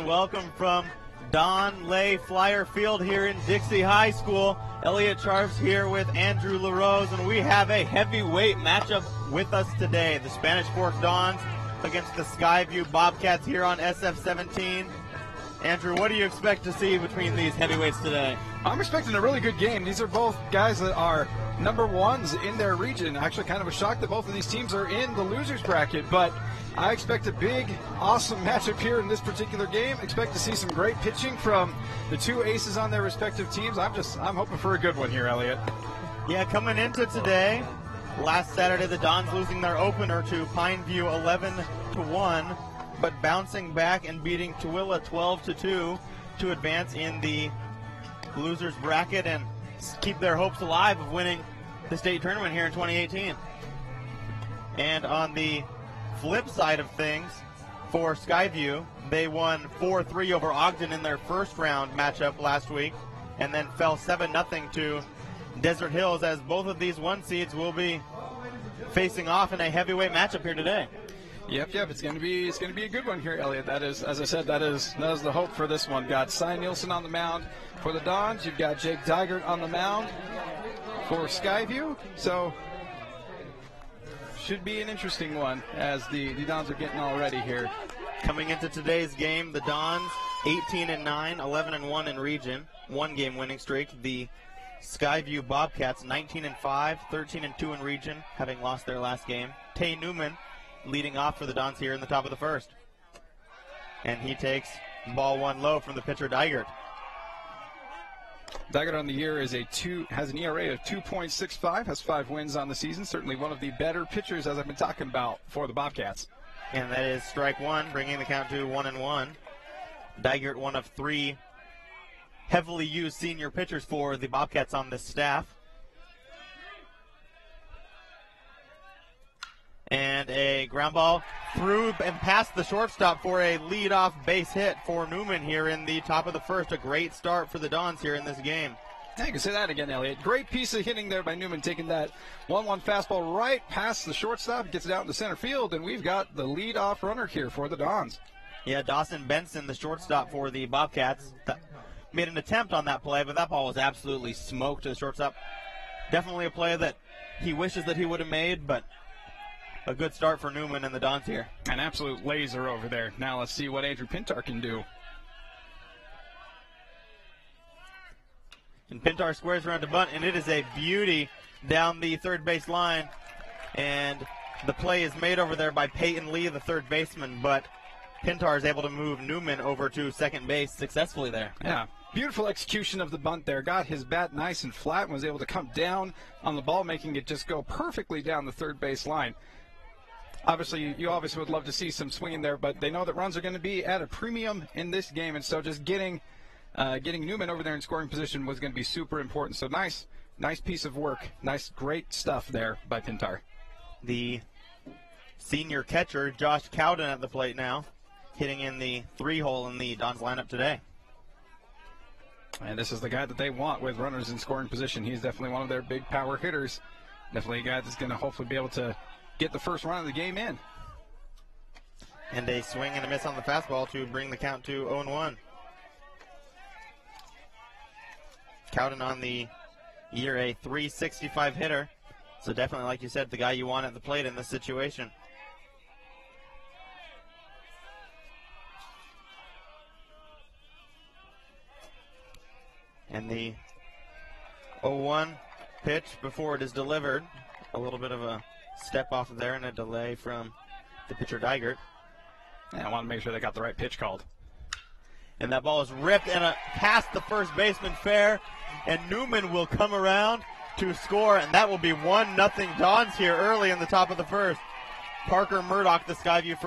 and welcome from Don Lay Flyer Field here in Dixie High School. Elliot Charfs here with Andrew LaRose, and we have a heavyweight matchup with us today. The Spanish Fork Dons against the Skyview Bobcats here on SF-17. Andrew, what do you expect to see between these heavyweights today? I'm expecting a really good game. These are both guys that are number ones in their region. Actually, kind of a shock that both of these teams are in the losers bracket, but I expect a big, awesome matchup here in this particular game. Expect to see some great pitching from the two aces on their respective teams. I'm hoping for a good one here, Elliot. Yeah, coming into today, last Saturday the Dons losing their opener to Pineview 11-1, but bouncing back and beating Tooele 12-2 to advance in the losers bracket and keep their hopes alive of winning the state tournament here in 2018. And on the flip side of things, for Skyview, they won 4-3 over Ogden in their first round matchup last week, and then fell 7-0 to Desert Hills, as both of these one seeds will be facing off in a heavyweight matchup here today. Yep. It's going to be a good one here, Elliot. That is, as I said, that is the hope for this one. Got Cy Nielsen on the mound for the Dons. You've got Jake Dygert on the mound for Skyview. So should be an interesting one as the Dons are getting all ready here. Coming into today's game, the Dons 18-9, 11-1 in region, one-game winning streak. The Skyview Bobcats 19-5, 13-2 in region, having lost their last game. Tay Newman leading off for the Dons here in the top of the first. And he takes ball one low from the pitcher Dygert. Dygert on the year has an ERA of 2.65, has 5 wins on the season. Certainly one of the better pitchers, as I've been talking about, for the Bobcats. And that is strike one, bringing the count to 1-1. Dygert, one of 3 heavily used senior pitchers for the Bobcats on this staff. And a ground ball through and past the shortstop for a leadoff base hit for Newman here in the top of the first. A great start for the Dons here in this game. Yeah, you can say that again, Elliot. Great piece of hitting there by Newman, taking that 1-1 fastball right past the shortstop, gets it out into center field, and we've got the leadoff runner here for the Dons. Yeah, Dawson Benson, the shortstop for the Bobcats, made an attempt on that play, but that ball was absolutely smoked to the shortstop. Definitely a play that he wishes that he would have made, but a good start for Newman and the Dons here. An absolute laser over there. Now let's see what Andrew Pintar can do. And Pintar squares around to bunt, and it is a beauty down the third base line. And the play is made over there by Peyton Lee, the third baseman, but Pintar is able to move Newman over to second base successfully there. Yeah, beautiful execution of the bunt there. Got his bat nice and flat and was able to come down on the ball, making it just go perfectly down the third base line. Obviously, you obviously would love to see some swinging there, but they know that runs are going to be at a premium in this game, and so just getting Newman over there in scoring position was going to be super important. So nice piece of work. Great stuff there by Pintar. The senior catcher, Josh Cowden, at the plate now, hitting in the 3-hole in the Dons lineup today. And this is the guy that they want with runners in scoring position. He's definitely one of their big power hitters. Definitely a guy that's going to hopefully be able to get the first run of the game in. And a swing and a miss on the fastball to bring the count to 0-1. Cowden on the year a .365 hitter. So definitely, like you said, the guy you want at the plate in this situation. And the 0-1 pitch before it is delivered. A little bit of a step off of there and a delay from the pitcher Dygert. Yeah, I want to make sure they got the right pitch called. And that ball is ripped and past the first baseman fair, and Newman will come around to score, and that will be 1-0 Dons here early in the top of the first. Parker Murdoch, the Skyview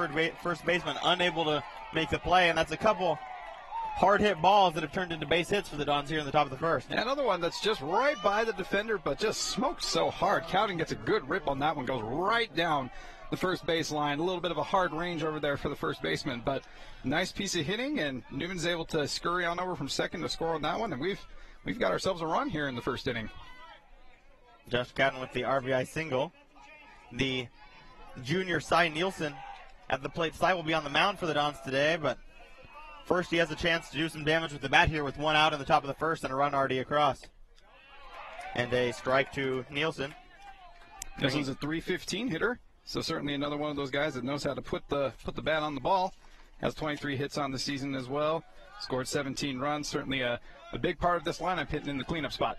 first baseman, unable to make the play, and that's a couple hard-hit balls that have turned into base hits for the Dons here in the top of the first. And another one that's just right by the defender, but just smoked so hard. Cowden gets a good rip on that one, goes right down the first base line. A little bit of a hard range over there for the first baseman, but nice piece of hitting, and Newman's able to scurry on over from second to score on that one, and we've got ourselves a run here in the first inning. Josh Cowden with the RBI single. The junior Cy Nielsen at the plate. Cy will be on the mound for the Dons today, but First, he has a chance to do some damage with the bat here with one out in the top of the first and a run already across. And a strike to Nielsen. Nielsen's a .315 hitter, so certainly another one of those guys that knows how to put the bat on the ball. Has 23 hits on the season as well. Scored 17 runs. Certainly a big part of this lineup hitting in the cleanup spot.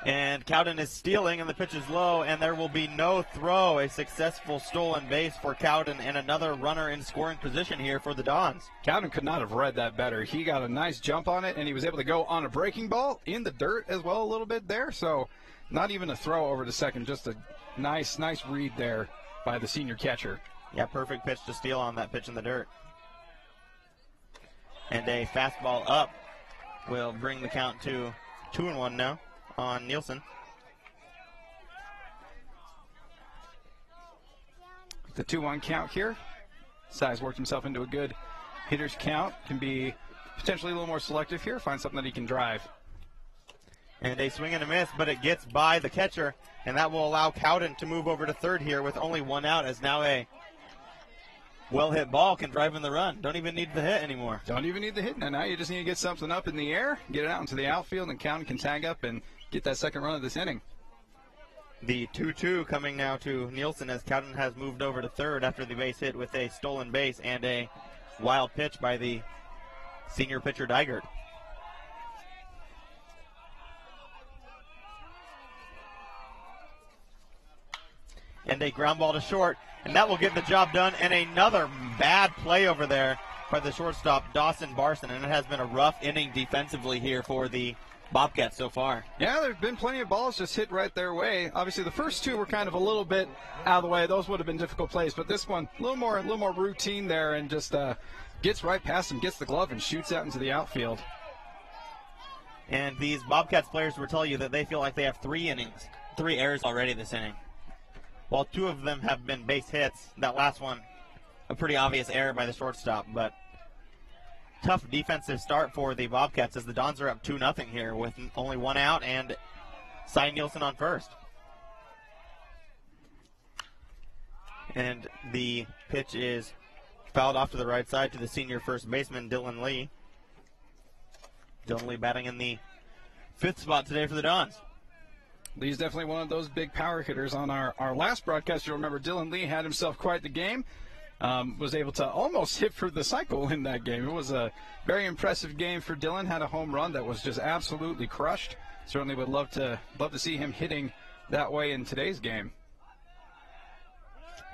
And Cowden is stealing, and the pitch is low, and there will be no throw. A successful stolen base for Cowden, and another runner in scoring position here for the Dons. Cowden could not have read that better. He got a nice jump on it, and he was able to go on a breaking ball in the dirt as well a little bit there. So not even a throw over to second, just a nice read there by the senior catcher. Yeah, perfect pitch to steal on that pitch in the dirt. And a fastball up will bring the count to 2-1 now on Nielsen. The 2-1 count here. Size worked himself into a good hitter's count. Can be potentially a little more selective here. Find something that he can drive. And a swing and a miss, but it gets by the catcher, and that will allow Cowden to move over to third here with only one out, as now a well-hit ball can drive in the run. Don't even need the hit anymore. Don't even need the hit. Now you just need to get something up in the air, get it out into the outfield, and Cowden can tag up and get that second run of this inning. The 2-2 coming now to Nielsen as Cowden has moved over to third after the base hit with a stolen base and a wild pitch by the senior pitcher Dygert. And a ground ball to short, and that will get the job done. And another bad play over there by the shortstop, Dawson Barson, and it has been a rough inning defensively here for the Bobcats so far. Yeah, there have been plenty of balls just hit right their way. Obviously, the first two were kind of a little bit out of the way. Those would have been difficult plays, but this one, a little more routine there, and just gets right past him, gets the glove, and shoots out into the outfield. And these Bobcats players will tell you that they feel like they have 3 errors already this inning. While 2 of them have been base hits, that last one, a pretty obvious error by the shortstop, but tough defensive start for the Bobcats as the Dons are up 2-0 here with only 1 out and Cy Nielsen on first. And the pitch is fouled off to the right side to the senior first baseman, Dylan Lee. Dylan Lee batting in the 5th spot today for the Dons. Lee's definitely one of those big power hitters. On our last broadcast, you'll remember Dylan Lee had himself quite the game. Was able to almost hit for the cycle in that game. It was a very impressive game for Dylan. Had a home run that was just absolutely crushed. Certainly would love to see him hitting that way in today's game.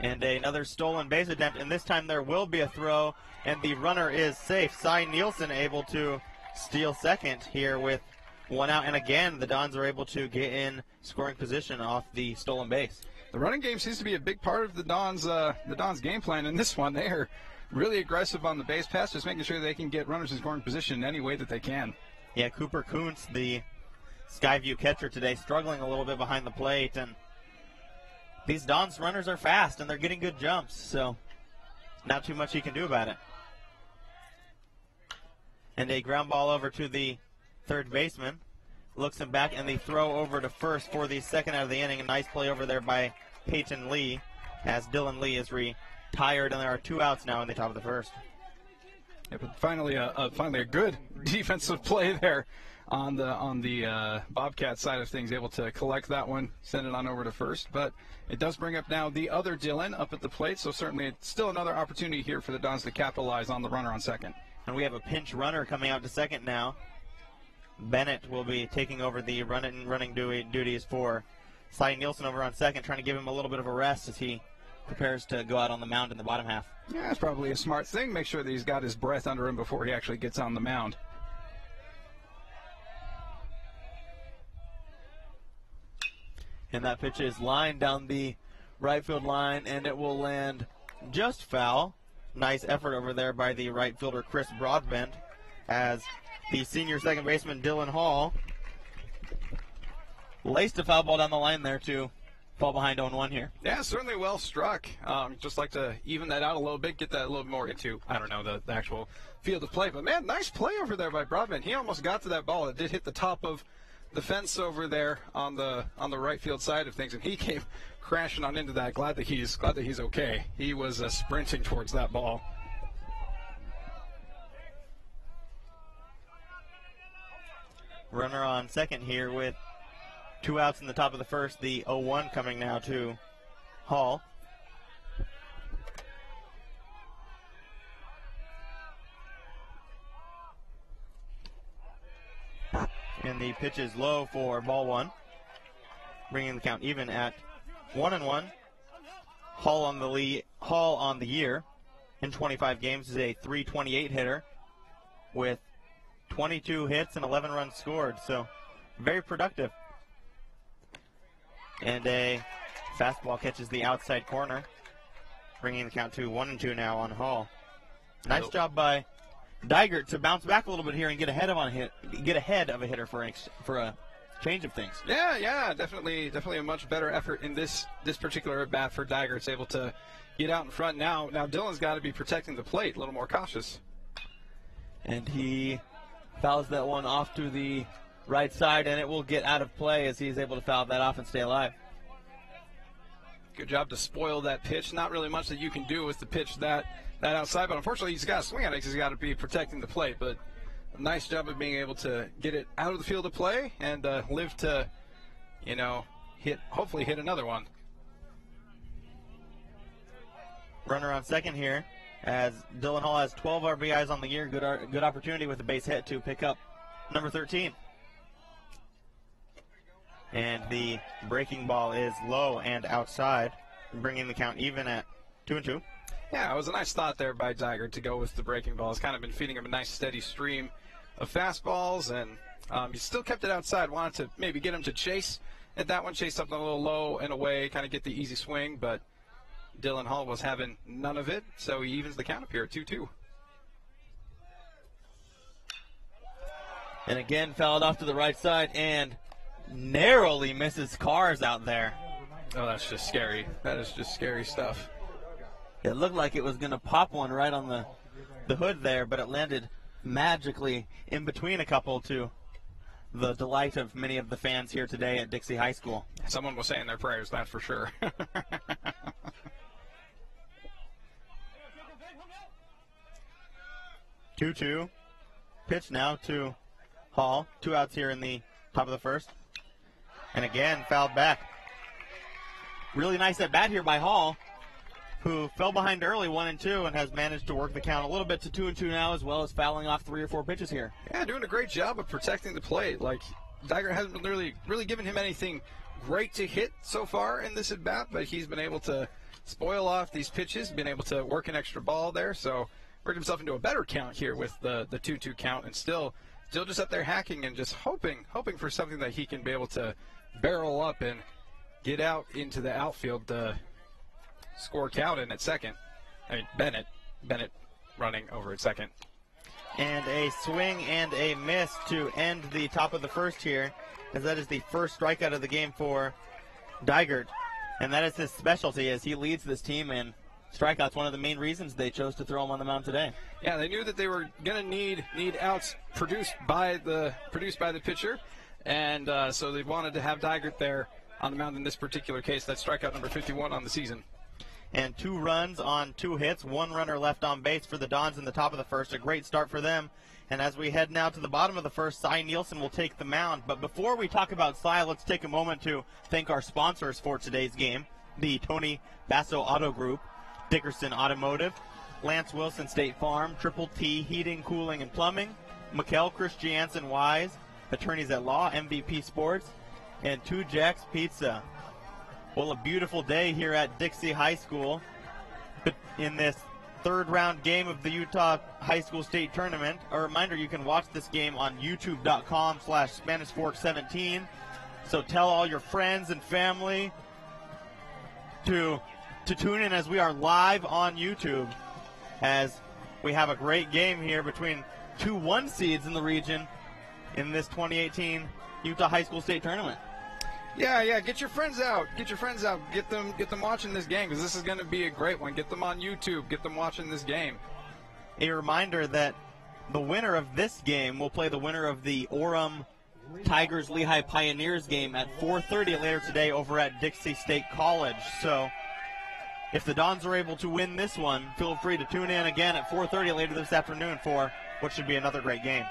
And another stolen base attempt, and this time there will be a throw, and the runner is safe. Cy Nielsen able to steal second here with 1 out, and again the Dons are able to get in scoring position off the stolen base. The running game seems to be a big part of the Dons' game plan in this one. They are really aggressive on the base pass, just making sure they can get runners in scoring position in any way that they can. Yeah, Cooper Kuntz, the Skyview catcher today, struggling a little bit behind the plate, and these Dons runners are fast and they're getting good jumps, so not too much he can do about it. And a ground ball over to the third baseman. Looks him back, and the throw over to first for the second out of the inning. A nice play over there by Peyton Lee as Dylan Lee is retired, and there are 2 outs now in the top of the first. Yeah, but finally a good defensive play there on the Bobcat side of things, able to collect that one, send it on over to first. But it does bring up now the other Dylan up at the plate, so certainly it's still another opportunity here for the Dons to capitalize on the runner on second. And we have a pinch runner coming out to second now. Bennett will be taking over the running duties for Cy Nielsen over on second, trying to give him a little bit of a rest as he prepares to go out on the mound in the bottom half. Yeah, that's probably a smart thing. Make sure that he's got his breath under him before he actually gets on the mound. And that pitch is lined down the right field line, and it will land just foul. Nice effort over there by the right fielder, Chris Broadbent, as the senior second baseman, Dylan Hall, laced a foul ball down the line there to fall behind 0-1 here. Yeah, certainly well struck. Just like to even that out a little bit, get that a little more into, I don't know, the actual field of play. But, man, nice play over there by Broadbent. He almost got to that ball. It did hit the top of the fence over there on the right field side of things, and he came crashing on into that. Glad that he's okay. He was sprinting towards that ball. Runner on second here with 2 outs in the top of the first. The 0-1 coming now to Hall. And the pitch is low for ball one, bringing the count even at 1-1. Hall on the year in 25 games is a .328 hitter with 22 hits and 11 runs scored, so very productive. And a fastball catches the outside corner, bringing the count to 1-2 now on Hall. Nice job by Dygert to bounce back a little bit here and get ahead of a hitter for a change of things. Yeah, definitely a much better effort in this particular at bat for Dygert. It's able to get out in front now. Now Dylan's got to be protecting the plate, a little more cautious. And he fouls that one off to the right side, and it will get out of play as he's able to foul that off and stay alive. Good job to spoil that pitch. Not really much that you can do with the pitch that outside, but unfortunately he's got to swing at it because he's got to be protecting the plate. But a nice job of being able to get it out of the field of play and live to, hopefully hit another one. Runner on second here as Dylan Hall has 12 RBIs on the year. Good opportunity with a base hit to pick up number 13. And the breaking ball is low and outside, bringing the count even at 2-2. Yeah, it was a nice thought there by Dygert to go with the breaking ball. It's kind of been feeding him a nice steady stream of fastballs, and he still kept it outside. Wanted to maybe get him to chase at that one, chase something a little low and away, kind of get the easy swing, but Dylan Hall was having none of it, so he evens the count up here at 2-2. And again, fouled off to the right side and narrowly misses Cars out there. Oh, that's just scary. That is just scary stuff. It looked like it was going to pop one right on the hood there, but it landed magically in between a couple to the delight of many of the fans here today at Dixie High School. Someone was saying their prayers, that's for sure. 2-2. Pitch now to Hall. 2 outs here in the top of the first. And again, fouled back. Really nice at bat here by Hall, who fell behind early 1-2 and has managed to work the count a little bit to 2-2 now, as well as fouling off 3 or 4 pitches here. Yeah, doing a great job of protecting the plate. Like, Dygert hasn't been really given him anything great to hit so far in this at bat, but he's been able to spoil off these pitches, been able to work an extra ball there, so worked himself into a better count here with the 2-2 count, and still just up there hacking and just hoping for something that he can be able to barrel up and get out into the outfield to score Cowden at second. I mean, Bennett running over at second. And a swing and a miss to end the top of the first here, as that is the first strikeout of the game for Dygert. And that is his specialty as he leads this team in strikeouts, one of the main reasons they chose to throw him on the mound today. Yeah, they knew that they were going to need outs produced by the pitcher, and so they wanted to have Dygert there on the mound in this particular case. That's strikeout number 51 on the season. And 2 runs on 2 hits, 1 runner left on base for the Dons in the top of the first. A great start for them. And as we head now to the bottom of the first, Cy Nielsen will take the mound. But before we talk about Cy, let's take a moment to thank our sponsors for today's game, the Tony Basso Auto Group, Dickerson Automotive, Lance Wilson State Farm, Triple T Heating, Cooling, and Plumbing, Mikkel Christiansen Wise, Attorneys at Law, MVP Sports, and 2 Jacks Pizza. Well, a beautiful day here at Dixie High School in this third round game of the Utah High School State Tournament. A reminder, you can watch this game on youtube.com/SpanishFork17. So tell all your friends and family to tune in as we are live on YouTube, as we have a great game here between 2 1 seeds in the region in this 2018 Utah High School State Tournament. Yeah, get your friends out. Get them watching this game, because this is going to be a great one. Get them on YouTube. Get them watching this game. A reminder that the winner of this game will play the winner of the Orem Tigers Lehigh Pioneers game at 4:30 later today over at Dixie State College. So if the Dons are able to win this one, feel free to tune in again at 4:30 later this afternoon for what should be another great game.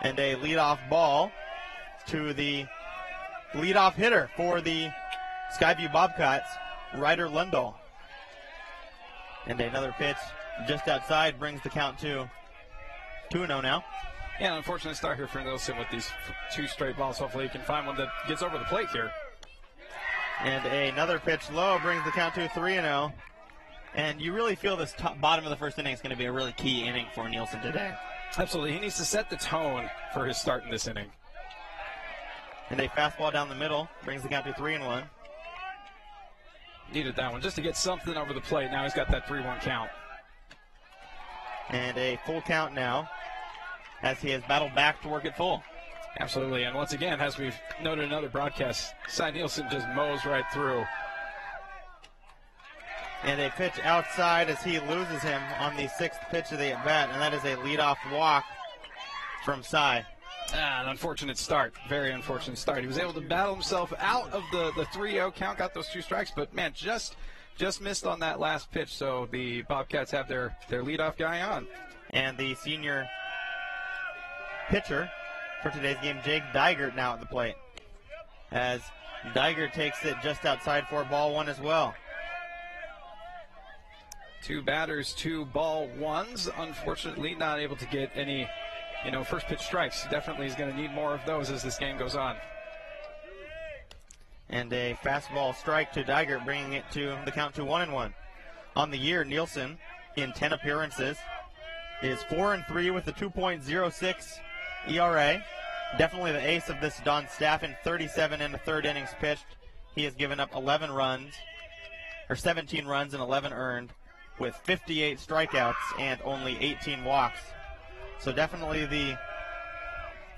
And a leadoff ball to the leadoff hitter for the Skyview Bobcats, Ryder Lundahl. And another pitch just outside brings the count to 2-0 now. Yeah, an unfortunate start here for Nielsen with these two straight balls. Hopefully he can find one that gets over the plate here. And another pitch low brings the count to 3-0. And you really feel this bottom of the first inning is going to be a really key inning for Nielsen today. Absolutely. He needs to set the tone for his start in this inning. And a fastball down the middle brings the count to 3-1. Needed that one just to get something over the plate. Now he's got that 3-1 count. And a full count now as he has battled back to work it full. Absolutely. And once again, as we've noted in other broadcasts, Cy Nielsen just mows right through. And a pitch outside as he loses him on the sixth pitch of the at-bat, and that is a leadoff walk from Cy. An unfortunate start. Very unfortunate start. He was able to battle himself out of the 3-0 count, got those two strikes, but, man, just missed on that last pitch, so the Bobcats have their leadoff guy on. And the senior pitcher for today's game, Jake Digert, now at the plate, as Digert takes it just outside for ball one as well. Two batters, 2 ball ones. Unfortunately, not able to get any, first pitch strikes. Definitely is going to need more of those as this game goes on. And a fastball strike to Digert, bringing it to the count to 1-1. On the year, Nielsen, in 10 appearances, is 4-3 with a 2.06 ERA. Definitely the ace of this Don staff. In 37 and a third innings pitched, he has given up 17 runs and 11 earned, with 58 strikeouts and only 18 walks. So definitely the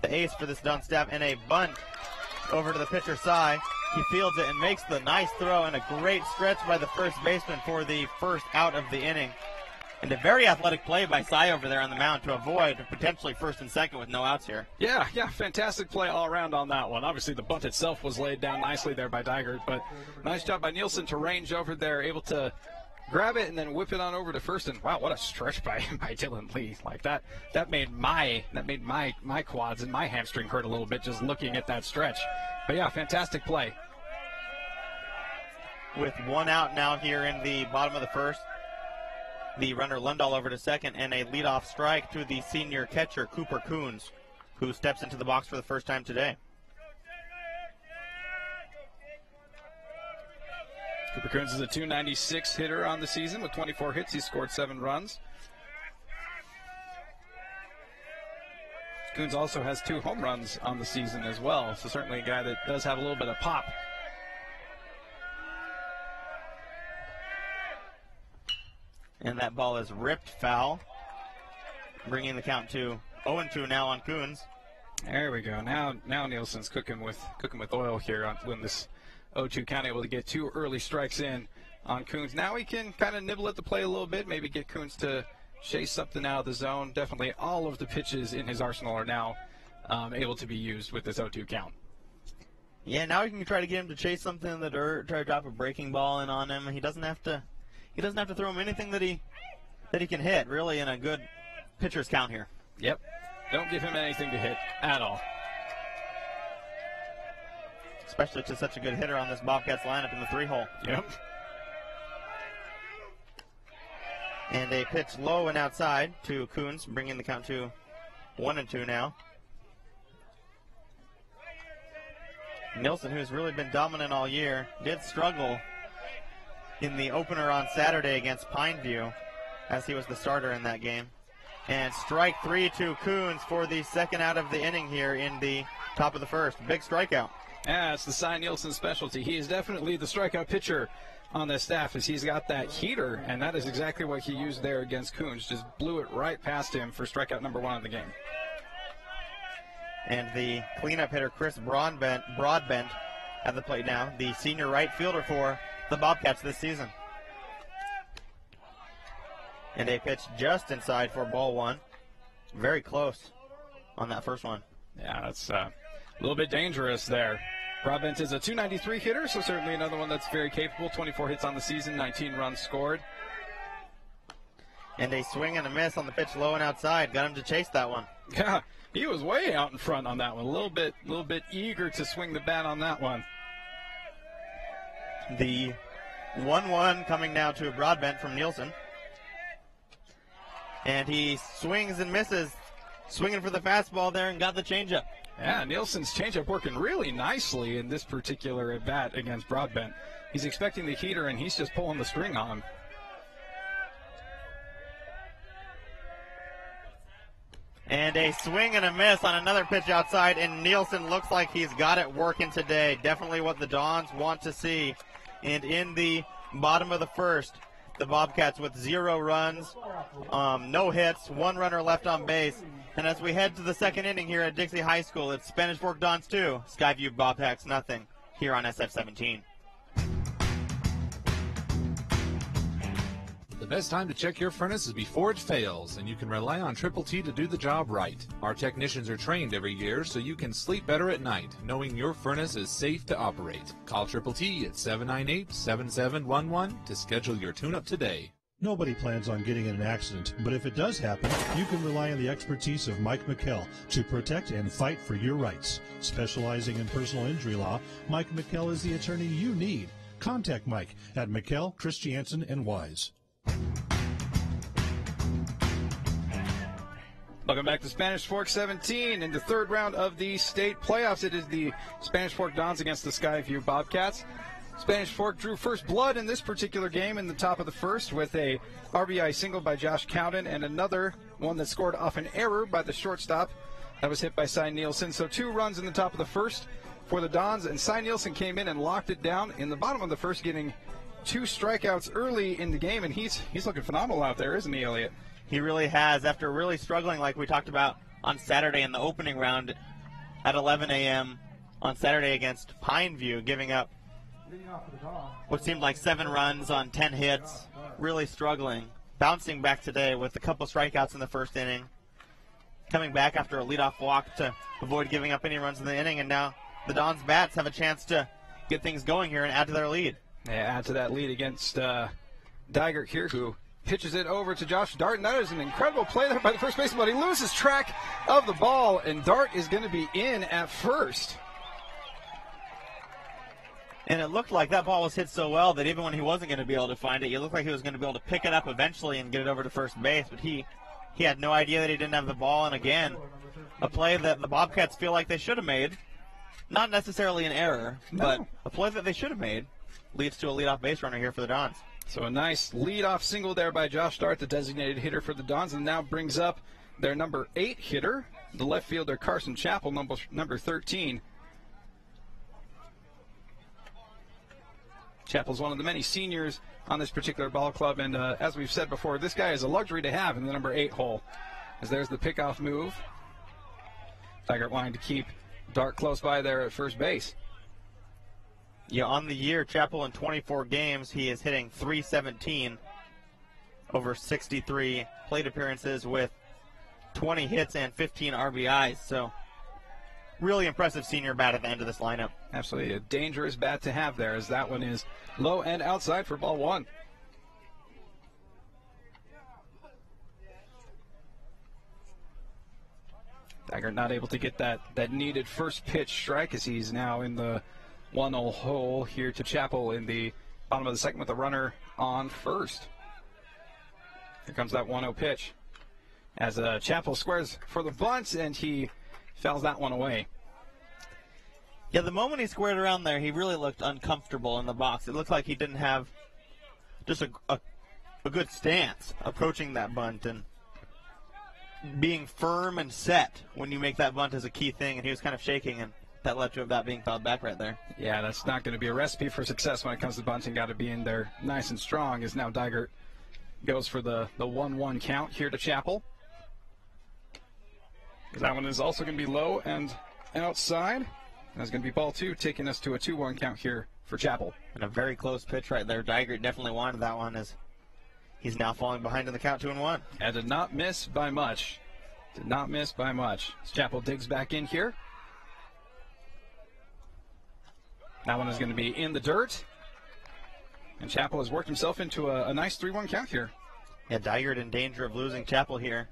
ace for this Don staff. And a bunt over to the pitcher, Cy. He fields it and makes the nice throw, and a great stretch by the first baseman for the first out of the inning. And a very athletic play by Cy over there on the mound to avoid potentially first and second with no outs here. Yeah, fantastic play all around on that one. Obviously, the bunt itself was laid down nicely there by Digert, but nice job by Nielsen to range over there, able to grab it and then whip it on over to first. And wow, what a stretch by Dylan Lee. Like that made my quads and my hamstring hurt a little bit just looking at that stretch. But yeah, fantastic play. With one out now here in the bottom of the first, the runner Lundahl over to second, and a leadoff strike to the senior catcher Cooper Coons, who steps into the box for the first time today. Cooper Coons is a .296 hitter on the season with 24 hits. He scored 7 runs. Coons also has 2 home runs on the season as well, so certainly a guy that does have a little bit of pop. And that ball is ripped foul, bringing the count to 0-2 now on Coons. There we go. Now Nielsen's cooking with oil here on when this 0-2 count, able to get 2 early strikes in on Coons. Now he can kind of nibble at the play a little bit, maybe get Coons to chase something out of the zone. Definitely all of the pitches in his arsenal are now able to be used with this 0-2 count. Yeah, now he can try to get him to chase something in the dirt, try to drop a breaking ball in on him. He doesn't have to throw him anything that he can hit, really, in a good pitcher's count here. Yep. Don't give him anything to hit at all. Especially to such a good hitter on this Bobcats lineup in the 3-hole. Yep. And a pitch low and outside to Coons, bringing the count to 1-2 now. Nielsen, who's really been dominant all year, did struggle in the opener on Saturday against Pineview, as he was the starter in that game. And strike 3 to Coons for the second out of the inning here in the top of the first. Big strikeout. Yeah, it's the Cy Nielsen specialty. He is definitely the strikeout pitcher on this staff, as he's got that heater, and that is exactly what he used there against Coons. Just blew it right past him for strikeout number 1 of the game. And the cleanup hitter, Chris Broadbent at the plate now, the senior right fielder for the Bobcats this season. And a pitch just inside for ball 1. Very close on that first one. Yeah, that's a little bit dangerous there. Broadbent is a 293 hitter, so certainly another one that's very capable. 24 hits on the season, 19 runs scored. And a swing and a miss on the pitch low and outside. Got him to chase that one. Yeah, he was way out in front on that one. A little bit eager to swing the bat on that one. The 1-1 coming now to Broadbent from Nielsen. And he swings and misses. Swinging for the fastball there and got the changeup. Yeah, Nielsen's changeup working really nicely in this particular at bat against Broadbent. He's expecting the heater, and he's just pulling the string on him. And a swing and a miss on another pitch outside, and Nielsen looks like he's got it working today. Definitely what the Dons want to see. And in the bottom of the first, the Bobcats with 0 runs, no hits, 1 runner left on base. And as we head to the second inning here at Dixie High School, it's Spanish Fork Dons 2, Skyview Bobcats nothing here on SF-17. The best time to check your furnace is before it fails, and you can rely on Triple T to do the job right. Our technicians are trained every year so you can sleep better at night, knowing your furnace is safe to operate. Call Triple T at 798-7711 to schedule your tune-up today. Nobody plans on getting in an accident, but if it does happen, you can rely on the expertise of Mike McKell to protect and fight for your rights. Specializing in personal injury law, Mike McKell is the attorney you need. Contact Mike at McKell, Christiansen, and Wise. Welcome back to Spanish Fork 17 in the third round of the state playoffs. It is the Spanish Fork Dons against the Skyview Bobcats. Spanish Fork drew first blood in this particular game in the top of the first with a RBI single by Josh Cowden and another one that scored off an error by the shortstop that was hit by Cy Nielsen. So 2 runs in the top of the first for the Dons, and Cy Nielsen came in and locked it down in the bottom of the first, getting 2 strikeouts early in the game, and he's looking phenomenal out there, isn't he, Elliot? He really has, after really struggling like we talked about on Saturday in the opening round at 11 a.m. on Saturday against Pineview, giving up what seemed like 7 runs on 10 hits, really struggling. Bouncing back today with a couple strikeouts in the first inning, coming back after a leadoff walk to avoid giving up any runs in the inning, and now the Dons bats have a chance to get things going here and add to their lead. Yeah, add to that lead against Digert here, who pitches it over to Josh Dart, and that is an incredible play there by the first baseman, but he loses track of the ball, and Dart is going to be in at first. And it looked like that ball was hit so well that even when he wasn't going to be able to find it, it looked like he was going to be able to pick it up eventually and get it over to first base, but he had no idea that he didn't have the ball, and again, a play that the Bobcats feel like they should have made. Not necessarily an error, but a play that they should have made leads to a leadoff base runner here for the Dons. So a nice leadoff single there by Josh Dart, the designated hitter for the Dons, and now brings up their number 8 hitter, the left fielder Carson Chappell, number 13. Chappell's one of the many seniors on this particular ball club, and as we've said before, this guy is a luxury to have in the number 8 hole. As there's the pickoff move. Digert wanting to keep Dart close by there at first base. Yeah, on the year, Chappell in 24 games, he is hitting .317 over 63 plate appearances with 20 hits and 15 RBIs. So really impressive senior bat at the end of this lineup. Absolutely a dangerous bat to have there, as that one is low and outside for ball 1. Digert not able to get that needed first pitch strike, as he's now in the 1-0 hole here to Chappell in the bottom of the second with a runner on first. Here comes that 1-0 pitch as Chappell squares for the bunt, and he fouls that one away. Yeah, the moment he squared around there, he really looked uncomfortable in the box. It looked like he didn't have just a good stance approaching that bunt, and being firm and set when you make that bunt is a key thing, and he was kind of shaking, and that led to that being fouled back right there. Yeah, that's not going to be a recipe for success when it comes to bunting. Got to be in there nice and strong, as now Digert goes for the 1-1 count here to Chappell. That one is also going to be low and outside. That's going to be ball 2, taking us to a 2-1 count here for Chappell. And a very close pitch right there. Digert definitely wanted that one, as he's now falling behind in the count 2-1. And did not miss by much Did not miss by much. Chapel digs back in here. That one is going to be in the dirt. And Chapel has worked himself into a nice 3-1 count here. Yeah, Dygert in danger of losing Chapel here.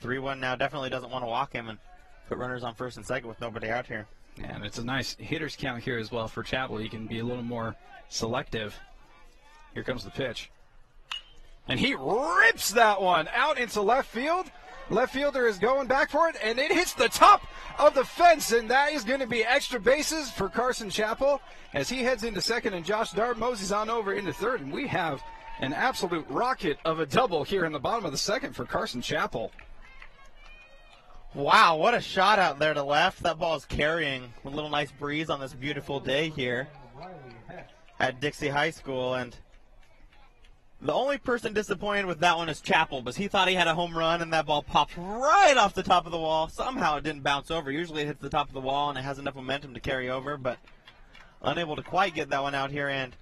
3-1 now, definitely doesn't want to walk him and put runners on first and second with nobody out here. And it's a nice hitters count here as well for Chapel. He can be a little more selective. Here comes the pitch. And he rips that one out into left field. Left fielder is going back for it, and it hits the top of the fence, and that is going to be extra bases for Carson Chapel as he heads into second, and Josh Dart moseys on over into third, and we have an absolute rocket of a double here in the bottom of the second for Carson Chapel. Wow, what a shot out there to left. That ball is carrying a little nice breeze on this beautiful day here at Dixie High School, and the only person disappointed with that one is Chapel, because he thought he had a home run, and that ball popped right off the top of the wall. Somehow it didn't bounce over. Usually it hits the top of the wall, and it has enough momentum to carry over, but unable to quite get that one out here, and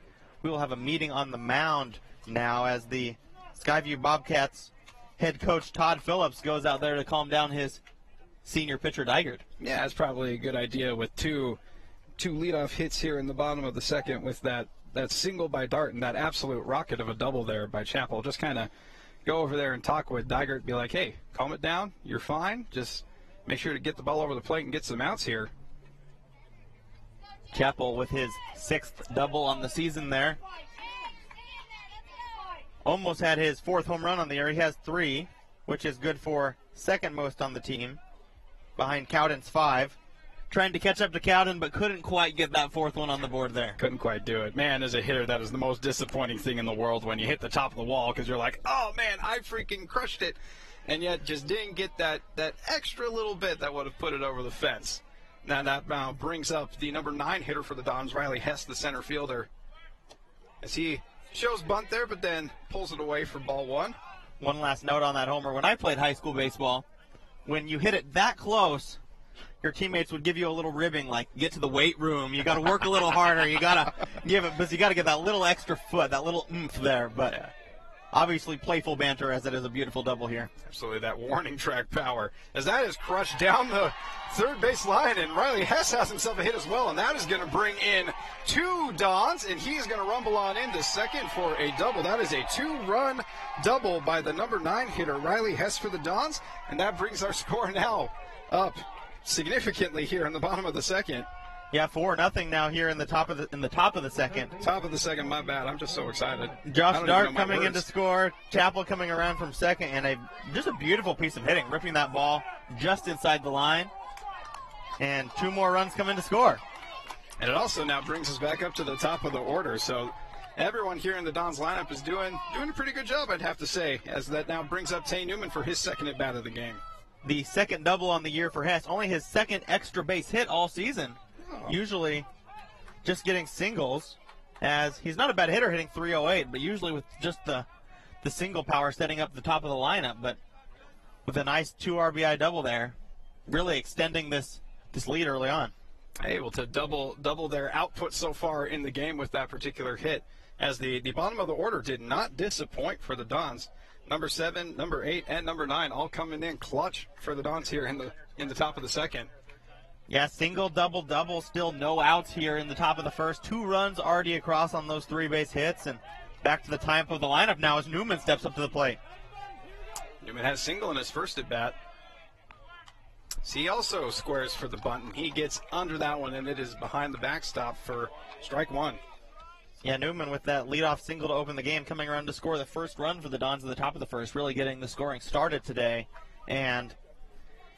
we will have a meeting on the mound now as the Skyview Bobcats head coach Todd Phillips goes out there to calm down his senior pitcher Dygert. Yeah, it's probably a good idea with two leadoff hits here in the bottom of the second with that single by Dart and that absolute rocket of a double there by Chapel. Just kind of go over there and talk with Dygert, be like, hey, calm it down. You're fine. Just make sure to get the ball over the plate and get some outs here. Chapel with his 6th double on the season there. Almost had his 4th home run on the year. He has 3, which is good for second most on the team, behind Cowden's 5. Trying to catch up to Cowden, but couldn't quite get that 4th one on the board there. Couldn't quite do it. Man, as a hitter, that is the most disappointing thing in the world when you hit the top of the wall because you're like, oh, man, I freaking crushed it, and yet just didn't get that extra little bit that would have put it over the fence. Now that brings up the number 9 hitter for the Dons, Riley Hess, the center fielder, as he shows bunt there, but then pulls it away for ball 1. One last note on that homer. When I played high school baseball, when you hit it that close, your teammates would give you a little ribbing, like, get to the weight room. You got to work a little harder. You got to give it, because you got to get that little extra foot, that little oomph there. But obviously playful banter, as it is a beautiful double here. Absolutely, that warning track power, as that is crushed down the third base line, and Riley Hess has himself a hit as well, and that is going to bring in 2 Dons, and he is going to rumble on into second for a double. That is a 2-run double by the number 9 hitter, Riley Hess, for the Dons, and that brings our score now up significantly here in the bottom of the second. Yeah, 4-0 now here in the top of the second. Top of the second, my bad. I'm just so excited. Josh Dart coming in to score. Chapel coming around from second, and just a beautiful piece of hitting, ripping that ball just inside the line. And 2 more runs come in to score. And it also now brings us back up to the top of the order. So everyone here in the Dons lineup is doing a pretty good job, I'd have to say, as that now brings up Tay Newman for his second at-bat of the game. The second double on the year for Hess, only his second extra base hit all season. Usually just getting singles, as he's not a bad hitter hitting .308, but usually with just the single power setting up the top of the lineup. But with a nice 2 RBI double there, really extending this lead early on. Able to double their output so far in the game with that particular hit, as the bottom of the order did not disappoint for the Dons. Number 7, number 8, and number 9 all coming in clutch for the Dons here in the top of the second. Yeah, single, double, still no outs here in the top of the first. 2 runs already across on those 3-base hits, and back to the top of the lineup now as Newman steps up to the plate. Newman has single in his first at bat. So he also squares for the bunt, and he gets under that one, and it is behind the backstop for strike 1. Yeah, Newman with that leadoff single to open the game, coming around to score the first run for the Dons at the top of the first, really getting the scoring started today. And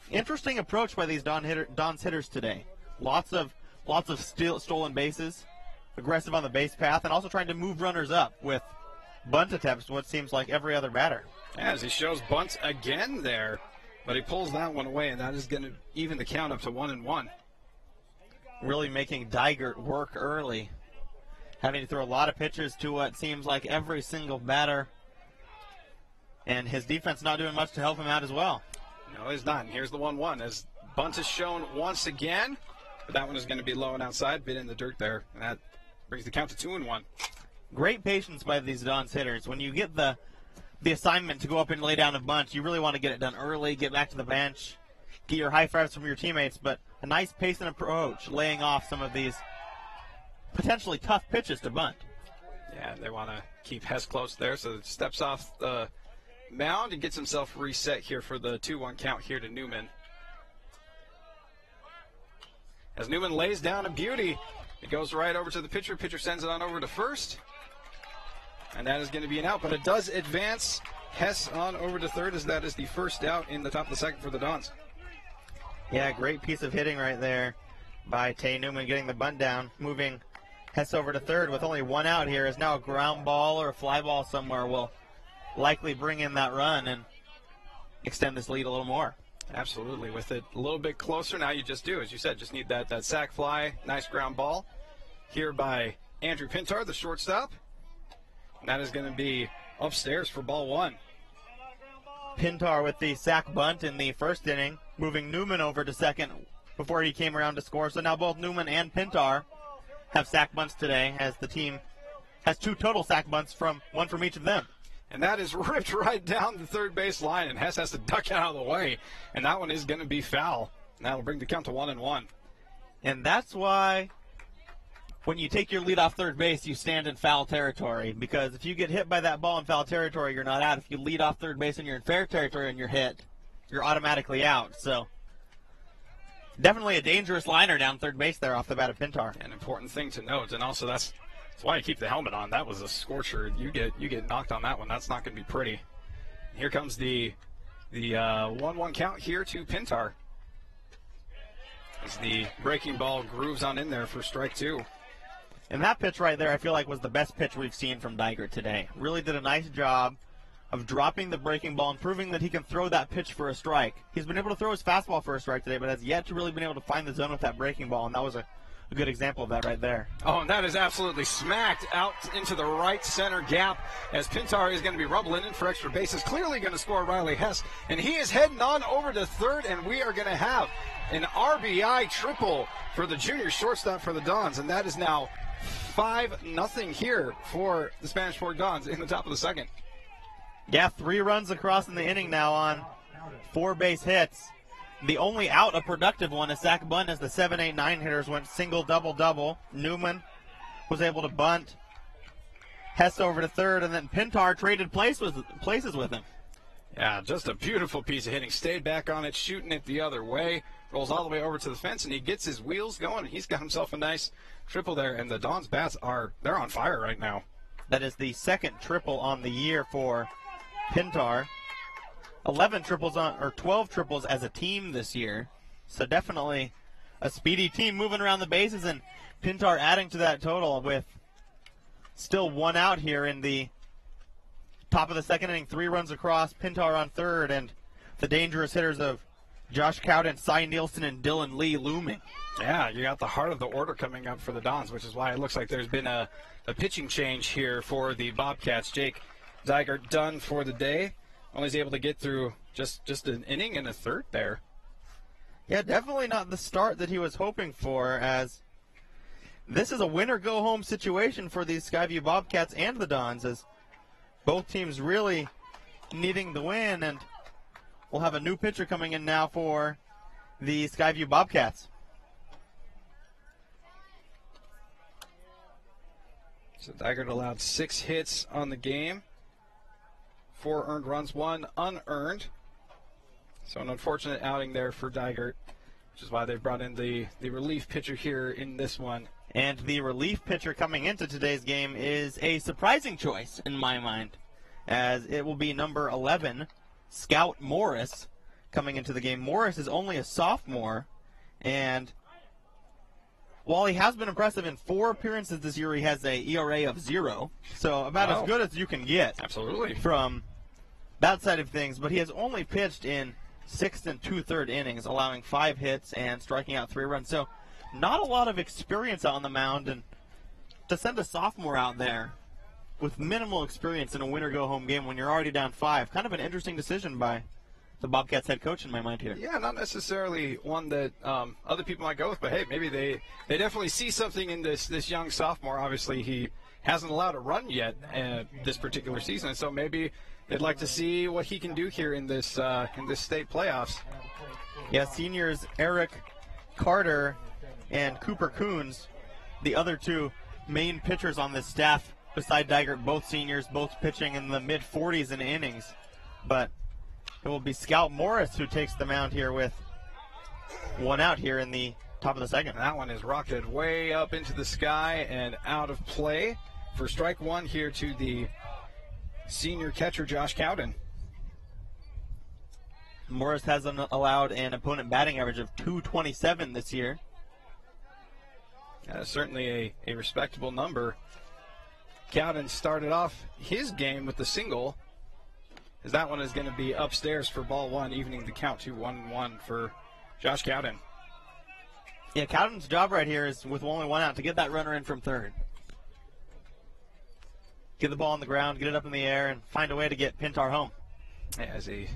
interesting approach by these Dons hitters today. Lots of stolen bases, aggressive on the base path, and also trying to move runners up with bunt attempts, what seems like every other batter. As he shows bunts again there, but he pulls that one away, and that is going to even the count up to 1-1. Really making Dygert work early, having to throw a lot of pitches to what seems like every single batter, and his defense not doing much to help him out as well. No, he's not. And here's the 1-1 as bunt is shown once again, but that one is going to be low and outside, bit in the dirt there, and that brings the count to 2-1. Great patience by these Dons hitters. When you get the the assignment to go up and lay down a bunch. You really want to get it done early, get back to the bench, get your high fives from your teammates, but a nice pace and approach, laying off some of these potentially tough pitches to bunt. Yeah, they want to keep Hess close there, so it steps off the mound and gets himself reset here for the 2-1 count here to Newman. As Newman lays down a beauty, it goes right over to the pitcher. Pitcher sends it on over to first, and that is going to be an out, but it does advance Hess on over to third, as that is the first out in the top of the second for the Dons. Yeah, great piece of hitting right there by Tay Newman, getting the bunt down, moving Hess over to third with only one out here. Is now a ground ball or a fly ball somewhere will likely bring in that run and extend this lead a little more. Absolutely. With it a little bit closer now, you just do, as you said, just need that sac fly, nice ground ball here by Andrew Pintar, the shortstop. And that is going to be upstairs for ball one. Pintar with the sac bunt in the first inning, moving Newman over to second before he came around to score. So now both Newman and Pintar have sac bunts today, as the team has 2 total sac bunts, one from each of them. And that is ripped right down the third base line, and Hess has to duck out of the way. And that one is going to be foul. And that will bring the count to 1-1. And that's why when you take your lead off third base, you stand in foul territory. Because if you get hit by that ball in foul territory, you're not out. If you lead off third base and you're in fair territory and you're hit, you're automatically out. So definitely a dangerous liner down third base there off the bat of Pintar. An important thing to note, and also that's why you keep the helmet on. That was a scorcher. You get knocked on that one. That's not going to be pretty. Here comes the 1-1 count here to Pintar, as the breaking ball grooves on in there for strike 2. And that pitch right there, I feel like, was the best pitch we've seen from Dygert today. Really did a nice job of dropping the breaking ball and proving that he can throw that pitch for a strike. He's been able to throw his fastball for a strike today, but has yet to really been able to find the zone with that breaking ball, and that was a good example of that right there. Oh, and that is absolutely smacked out into the right center gap, as Pintar is going to be rumbling in for extra bases. Clearly going to score Riley Hess, and he is heading on over to third, and we are going to have an RBI triple for the junior shortstop for the Dons, and that is now 5-0 here for the Spanish Fork Dons in the top of the second. Yeah, 3 runs across in the inning now on 4 base hits. The only out, a productive one, is sac bunt, as the 7, 8, 9 hitters went single, double, double. Newman was able to bunt Hess over to third, and then Pintar traded places with him. Yeah, just a beautiful piece of hitting. Stayed back on it, shooting it the other way. Rolls all the way over to the fence, and he gets his wheels going. He's got himself a nice triple there, and the Dons bats they're on fire right now. That is the second triple on the year for Pintar. 12 triples as a team this year. So definitely a speedy team moving around the bases, and Pintar adding to that total with still 1 out here in the top of the second inning. 3 runs across, Pintar on third, and the dangerous hitters of Josh Cowden, Cy Nielsen, and Dylan Lee looming. Yeah, you got the heart of the order coming up for the Dons, which is why it looks like there's been a pitching change here for the Bobcats. Jake Dygert done for the day. Only is able to get through just an inning and a third there. Yeah, definitely not the start that he was hoping for, as this is a win-or-go-home situation for these Skyview Bobcats and the Dons, as both teams really needing the win. And we'll have a new pitcher coming in now for the Skyview Bobcats. So Dygert allowed 6 hits on the game. 4 earned runs, 1 unearned. So an unfortunate outing there for Dygert, which is why they've brought in the relief pitcher here in this one. And the relief pitcher coming into today's game is a surprising choice in my mind, as it will be number 11, Scout Morris, coming into the game. Morris is only a sophomore, and while he has been impressive in 4 appearances this year, he has a ERA of 0, so about as good as you can get. Absolutely. From that side of things, but he has only pitched in 6 2/3 innings, allowing 5 hits and striking out 3 runs. So not a lot of experience on the mound, and to send a sophomore out there with minimal experience in a win-or-go-home game when you're already down 5, kind of an interesting decision by the Bobcats head coach in my mind here. Yeah, not necessarily one that other people might go with, but hey, maybe they definitely see something in this young sophomore. Obviously, he hasn't allowed a run yet this particular season, so maybe they'd like to see what he can do here in this state playoffs. Yeah, seniors Eric Carter and Cooper Coons, the other two main pitchers on this staff beside Dygert, both seniors, both pitching in the mid-40s in innings. But it will be Scout Morris who takes the mound here with one out here in the top of the second. That one is rocketed way up into the sky and out of play for strike one here to the senior catcher, Josh Cowden. Morris has allowed an opponent batting average of .227 this year. Certainly a respectable number. Cowden started off his game with the single, as that one is going to be upstairs for ball one, evening the count to 1-1 for Josh Cowden. Yeah, Cowden's job right here is, with only one out, to get that runner in from third. Get the ball on the ground, get it up in the air, and find a way to get Pintar home. As he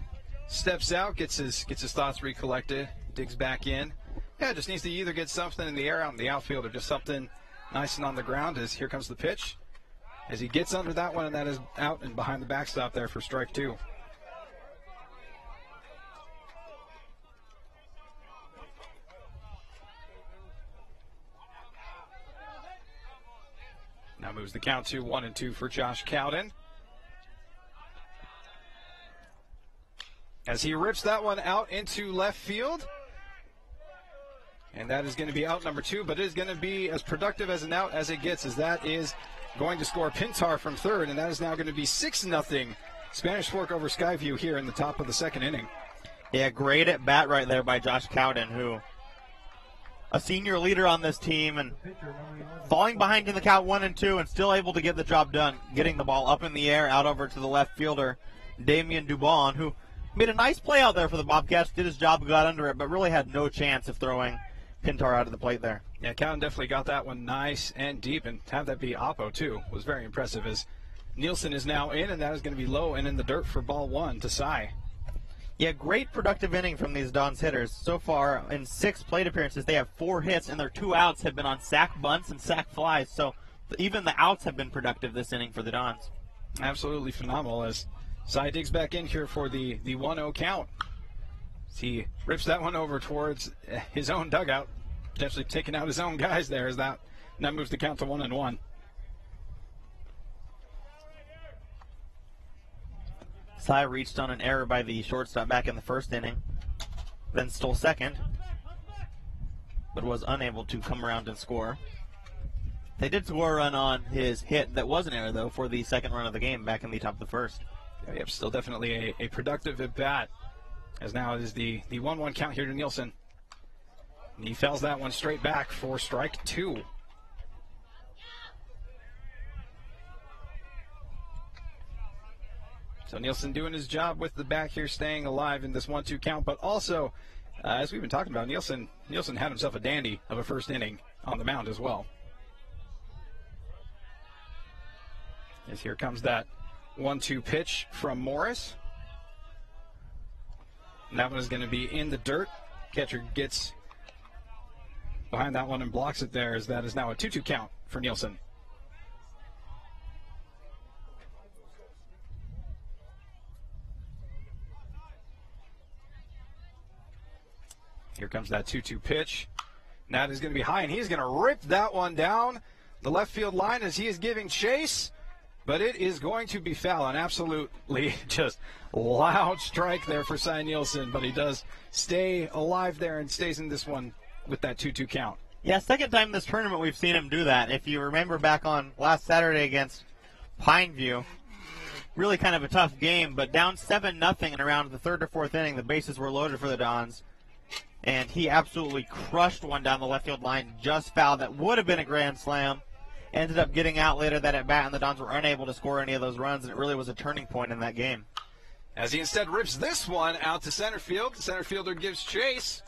steps out, gets his thoughts recollected, digs back in. Yeah, just needs to either get something in the air out in the outfield or just something nice and on the ground. As here comes the pitch. As he gets under that one, and that is out and behind the backstop there for strike two. Now moves the count to 1-2 for Josh Cowden. As he rips that one out into left field. And that is going to be out number two, but it is going to be as productive as an out as it gets, as that is going to score Pintar from third, and that is now going to be 6-0 Spanish Fork over Skyview here in the top of the second inning. Yeah, great at bat right there by Josh Cowden, who a senior leader on this team, and falling behind in the count 1-2 and still able to get the job done, getting the ball up in the air out over to the left fielder, Damian Dubon, who made a nice play out there for the Bobcats, did his job, got under it, but really had no chance of throwing Pintar out of the plate there. Yeah, Cowden definitely got that one nice and deep, and have that be Oppo too was very impressive, as Nielsen is now in, and that is going to be low and in the dirt for ball one to Cy. Yeah, great productive inning from these Dons hitters. So far, in 6 plate appearances, they have 4 hits, and their 2 outs have been on sac bunts and sac flies. So even the outs have been productive this inning for the Dons. Absolutely phenomenal, as Cy digs back in here for the 1-0 count. He rips that one over towards his own dugout, potentially taking out his own guys there, as that moves the count to 1-1. Cy reached on an error by the shortstop back in the first inning, then stole second, but was unable to come around and score. They did score a run on his hit that was an error, though, for the second run of the game back in the top of the first. Yep, still definitely a productive at bat, as now it is the 1-1 count here to Nielsen. And he fouls that one straight back for strike two. So Nielsen doing his job with the back here, staying alive in this 1-2 count, but also, as we've been talking about, Nielsen had himself a dandy of a first inning on the mound as well. As here comes that 1-2 pitch from Morris. And that one is going to be in the dirt. Catcher gets behind that one and blocks it there, as that is now a 2-2 count for Nielsen. Here comes that 2-2 pitch. That is going to be high, and he's going to rip that one down the left field line as he is giving chase. But it is going to be foul. An absolutely just loud strike there for Cy Nielsen. But he does stay alive there and stays in this one with that 2-2 count. Yeah, second time this tournament we've seen him do that. If you remember back on last Saturday against Pineview, really kind of a tough game, but down 7-0 and around the third or fourth inning, the bases were loaded for the Dons. And he absolutely crushed one down the left field line, just fouled. That would have been a grand slam. Ended up getting out later that at bat, and the Dons were unable to score any of those runs, and it really was a turning point in that game. As he instead rips this one out to center field. The center fielder gives chase,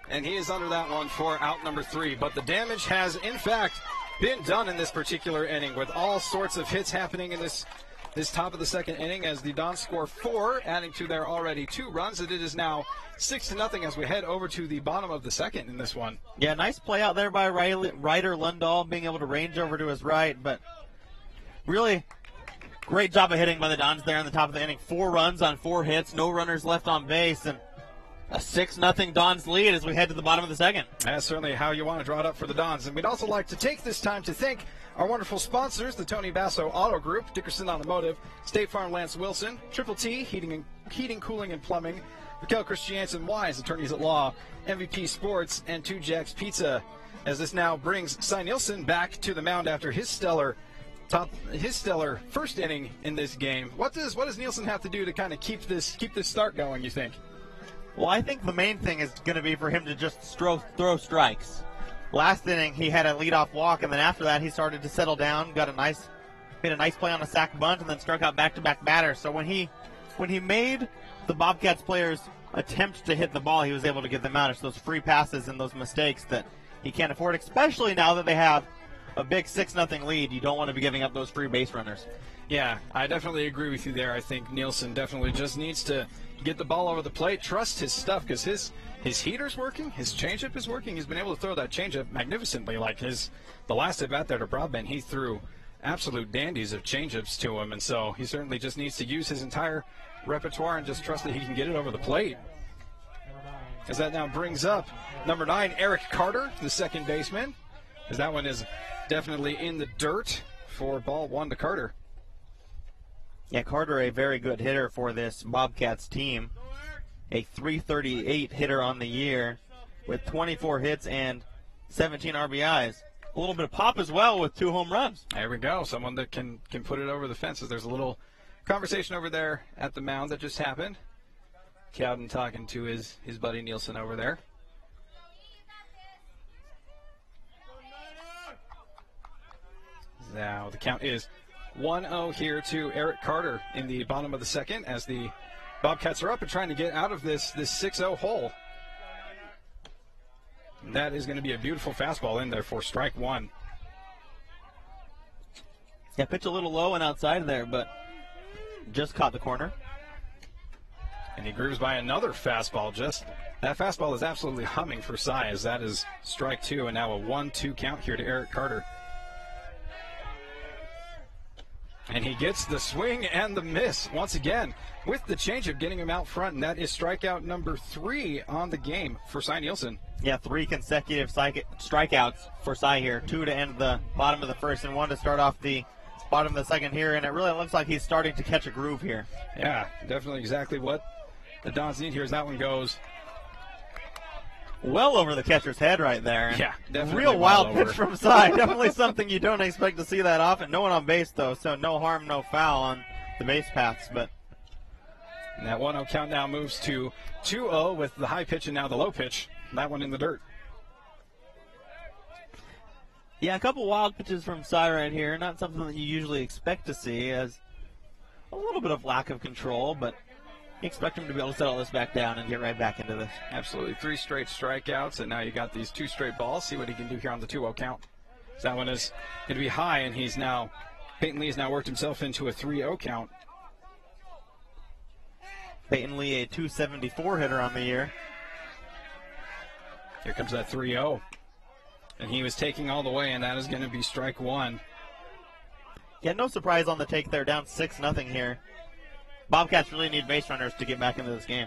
and he is under that one for out number 3. But the damage has, in fact, been done in this particular inning, with all sorts of hits happening in this top of the second inning, as the Dons score 4, adding to their already 2 runs, and it is now 6-0 as we head over to the bottom of the second in this one. Yeah, nice play out there by Ryder Lundahl, being able to range over to his right, but really Great job of hitting by the Dons there in the top of the inning. 4 runs on 4 hits, no runners left on base, and a 6-0 Dons lead as we head to the bottom of the second. That's certainly how you want to draw it up for the Dons. And we'd also like to take this time to thank our wonderful sponsors, the Tony Basso Auto Group, Dickerson Automotive, State Farm Lance Wilson, Triple T, Heating, Cooling, and Plumbing, Raquel Christiansen Wise, Attorneys at Law, MVP Sports, and 2 Jacks Pizza. As this now brings Cy Nielsen back to the mound after his stellar first inning in this game. What does Nielsen have to do to kind of keep this start going, you think? Well, I think the main thing is going to be for him to just throw strikes. Last inning, he had a leadoff walk, and then after that, he started to settle down, made a nice play on a sac bunt, and then struck out back-to-back batters. So when he made the Bobcats players attempt to hit the ball, he was able to get them out. It's those free passes and those mistakes that he can't afford, especially now that they have a big 6-0 lead. You don't want to be giving up those free base runners. Yeah, I definitely agree with you there. I think Nielsen definitely just needs to get the ball over the plate, trust his stuff, because his heater's working, his changeup is working. He's been able to throw that changeup magnificently. Like the last at bat there to Broadbent, he threw absolute dandies of changeups to him, and so he certainly just needs to use his entire repertoire and just trust that he can get it over the plate. As that now brings up number 9, Eric Carter, the second baseman, as that one is definitely in the dirt for ball 1 to Carter. Yeah, Carter, a very good hitter for this Bobcats team. A .338 hitter on the year with 24 hits and 17 RBIs. A little bit of pop as well with 2 home runs. There we go. Someone that can put it over the fences. There's a little conversation over there at the mound that just happened. Cowden talking to his buddy Nielsen over there. Now the count is 1-0 here to Eric Carter in the bottom of the second as the Bobcats are up and trying to get out of this 6-0 hole. And that is going to be a beautiful fastball in there for strike 1. Yeah, pitch a little low and outside there, but just caught the corner. And he grooves by another fastball. That fastball is absolutely humming for Cy, as that is strike 2, and now a 1-2 count here to Eric Carter. And he gets the swing and the miss once again with the changeup getting him out front, and that is strikeout number 3 on the game for Cy Nielsen. Yeah, 3 consecutive strikeouts for Cy here. 2 to end the bottom of the first and 1 to start off the bottom of the second here, and it really looks like he's starting to catch a groove here. Yeah, definitely exactly what the Dons need here as that one goes well over the catcher's head right there. Yeah, definitely. Real wild pitch from Cy. Definitely something you don't expect to see that often. No one on base, though, so no harm, no foul on the base paths. But and that 1-0 count now moves to 2-0 with the high pitch and now the low pitch. That one in the dirt. Yeah, a couple wild pitches from Cy right here. Not something that you usually expect to see, as a little bit of lack of control, but you expect him to be able to settle this back down and get right back into this. Absolutely. 3 straight strikeouts, and now you got these 2 straight balls. See what he can do here on the 2-0 count. So that one is going to be high, and Peyton Lee has now worked himself into a 3-0 count. Peyton Lee, a .274 hitter on the year. Here comes that 3-0. And he was taking all the way, and that is going to be strike 1. Yeah, no surprise on the take there, down 6-0 here. Bobcats really need base runners to get back into this game.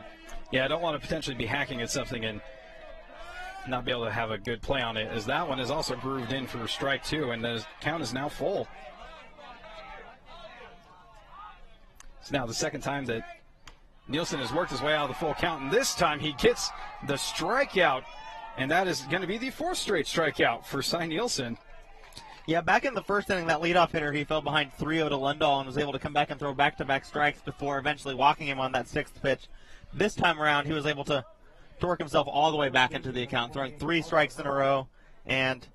Yeah, I don't want to potentially be hacking at something and not be able to have a good play on it, as that one is also grooved in for strike 2, and the count is now full. It's now the second time that Nielsen has worked his way out of the full count, and this time he gets the strikeout, and that is going to be the 4th straight strikeout for Cy Nielsen. Yeah, back in the first inning, that leadoff hitter, he fell behind 3-0 to Lundahl and was able to come back and throw back-to-back strikes before eventually walking him on that 6th pitch. This time around, he was able to work himself all the way back into the account, throwing 3 strikes in a row and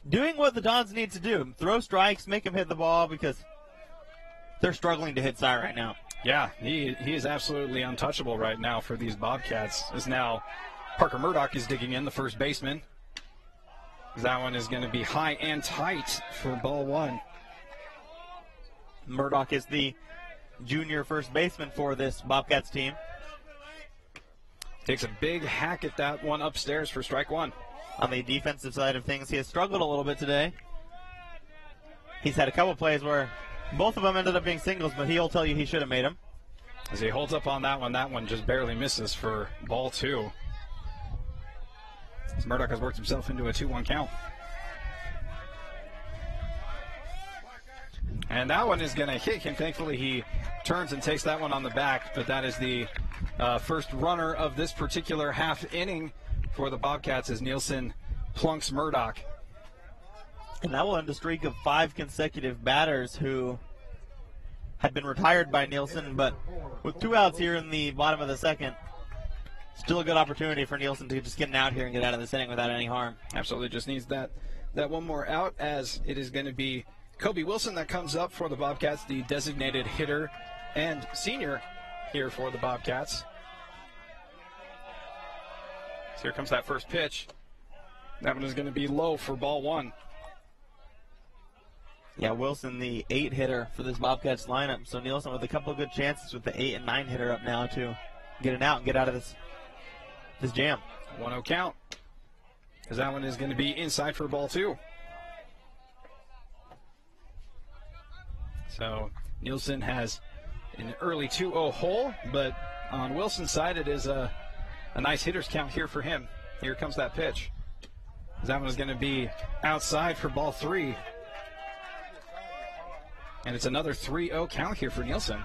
doing what the Dons need to do. Throw strikes, make him hit the ball, because they're struggling to hit Cy right now. Yeah, he is absolutely untouchable right now for these Bobcats. As now Parker Murdoch is digging in, the first baseman. That one is going to be high and tight for ball 1. Murdoch is the junior first baseman for this Bobcats team. Takes a big hack at that one upstairs for strike 1. On the defensive side of things, he has struggled a little bit today. He's had a couple plays where Both of them ended up being singles, but he'll tell you he should have made them. As he holds up on that one just barely misses for ball 2. As Murdoch has worked himself into a 2-1 count. And that one is going to hit him. Thankfully, he turns and takes that one on the back, but that is the first runner of this particular half inning for the Bobcats as Nielsen plunks Murdoch. And that will end a streak of 5 consecutive batters who had been retired by Nielsen, but with 2 outs here in the bottom of the second, still a good opportunity for Nielsen to just get an out here and get out of this inning without any harm. Absolutely, just needs that one more out, as it is going to be Kobe Wilson that comes up for the Bobcats, the designated hitter and senior here for the Bobcats. So here comes that first pitch. That one is going to be low for ball 1. Yeah, Wilson, the 8 hitter for this Bobcats lineup. So Nielsen with a couple of good chances with the 8 and 9 hitter up now to get an out and get out of this jam. 1-0 count, as that one is going to be inside for ball 2. So Nielsen has an early 2-0 hole, but on Wilson's side it is a nice hitter's count here for him. Here comes that pitch. That one is going to be outside for ball 3. And it's another 3-0 count here for Nielsen.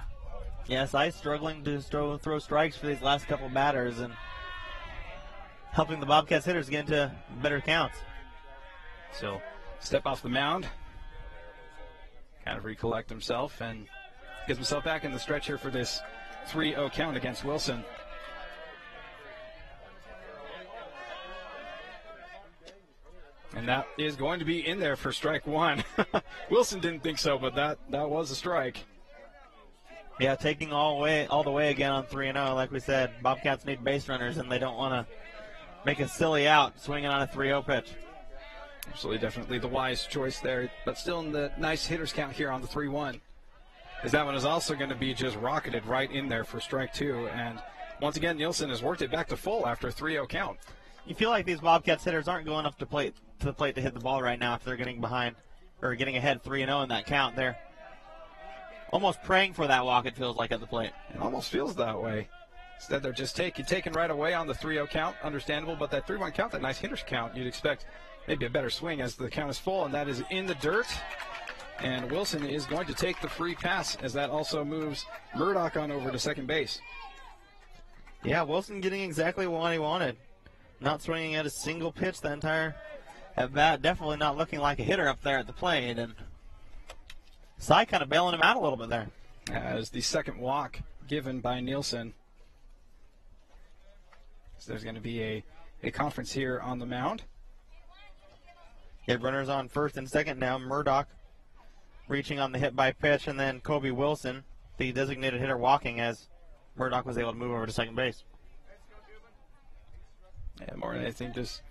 Yes, I struggling to throw strikes for these last couple batters and helping the Bobcats hitters get into better counts. So step off the mound, kind of recollect himself, and gets himself back in the stretch here for this 3-0 count against Wilson. And that is going to be in there for strike 1. Wilson didn't think so, but that was a strike. Yeah, taking all the way again on 3-0. Like we said, Bobcats need base runners, and they don't want to make a silly out swinging on a 3-0 pitch. Absolutely, definitely the wise choice there, but still in the nice hitter's count here on the 3-1. As that one is also going to be just rocketed right in there for strike 2. And once again, Nielsen has worked it back to full after a 3-0 count. You feel like these Bobcats hitters aren't going up to the plate to hit the ball right now if they're getting behind or getting ahead 3-0 in that count. They're almost praying for that walk, it feels like, at the plate. It almost feels that way. Instead, they're just taken right away on the 3-0 count. Understandable, but that 3-1 count, that nice hitter's count, you'd expect maybe a better swing as the count is full, and that is in the dirt. And Wilson is going to take the free pass as that also moves Murdoch on over to second base. Yeah, Wilson getting exactly what he wanted. Not swinging at a single pitch the entire at bat. Definitely not looking like a hitter up there at the plate. And Sy kind of bailing him out a little bit there. As the second walk given by Nielsen. So there's going to be a conference here on the mound. Get runners on first and second now. Murdoch reaching on the hit by pitch, and then Kobe Wilson, the designated hitter, walking as Murdoch was able to move over to second base. Yeah, more than anything, just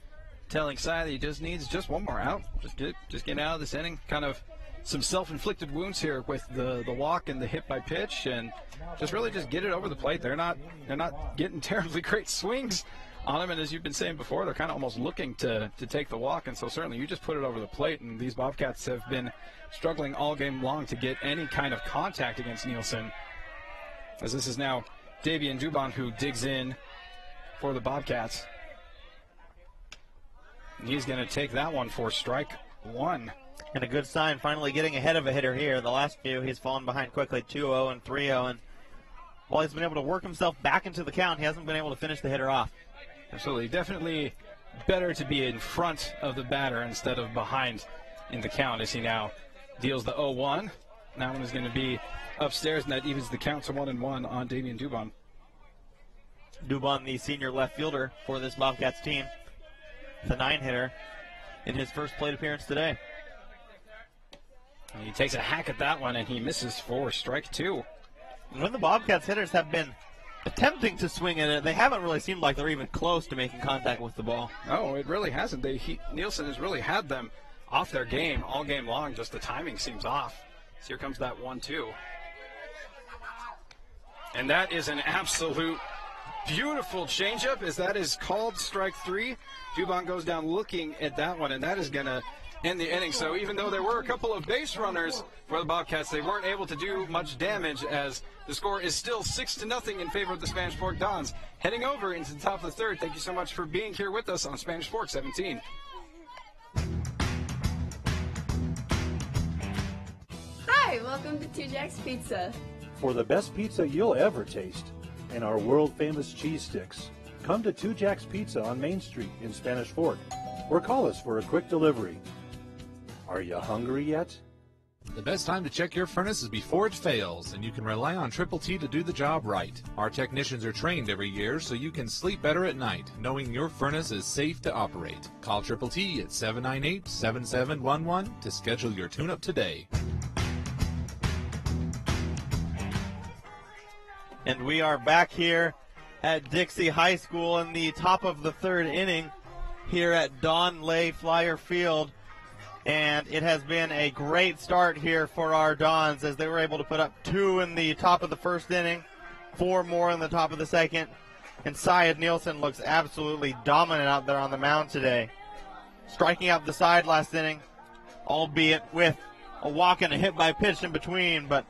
telling Sy that he just needs just one more out. Just get out of this inning. Kind of some self-inflicted wounds here with the walk and the hit by pitch, and just really just get it over the plate. They're not getting terribly great swings on him, and as you've been saying before, they're kind of almost looking to take the walk, and so certainly you just put it over the plate, and these Bobcats have been struggling all game long to get any kind of contact against Nielsen. As this is now Davian Dubon who digs in for the Bobcats. And he's going to take that one for strike 1. And a good sign, finally getting ahead of a hitter here. The last few, he's fallen behind quickly, 2-0 and 3-0. And while he's been able to work himself back into the count, he hasn't been able to finish the hitter off. Absolutely. Definitely better to be in front of the batter instead of behind in the count as he now deals the 0-1. That one is going to be upstairs, and that evens the count to 1-1 on Davian Dubon. Dubon, the senior left fielder for this Bobcats team, the 9-hitter in his first plate appearance today. And he takes a hack at that one, and he misses for strike 2. When the Bobcats hitters have been attempting to swing at it, they haven't really seemed like they're even close to making contact with the ball. No, it really hasn't. Nielsen has really had them off their game all game long. Just the timing seems off. So here comes that 1-2. And that is an absolute beautiful changeup, as that is called strike 3. Dubon goes down looking at that one, and that is going to in the inning. So even though there were a couple of base runners for the Bobcats, they weren't able to do much damage, as the score is still 6-0 in favor of the Spanish Fork Dons. Heading over into the top of the third, thank you so much for being here with us on Spanish Fork 17. Hi, welcome to Two Jacks Pizza. For the best pizza you'll ever taste and our world-famous cheese sticks, come to Two Jacks Pizza on Main Street in Spanish Fork, or call us for a quick delivery. Are you hungry yet? The best time to check your furnace is before it fails, and you can rely on Triple T to do the job right. Our technicians are trained every year so you can sleep better at night, knowing your furnace is safe to operate. Call Triple T at 798-7711 to schedule your tune-up today. And we are back here at Dixie High School in the top of the third inning here at Don Lay Flyer Field. And it has been a great start here for our Dons, as they were able to put up 2 in the top of the first inning, 4 more in the top of the second. And Syed Nielsen looks absolutely dominant out there on the mound today, striking out the side last inning, albeit with a walk and a hit by pitch in between, but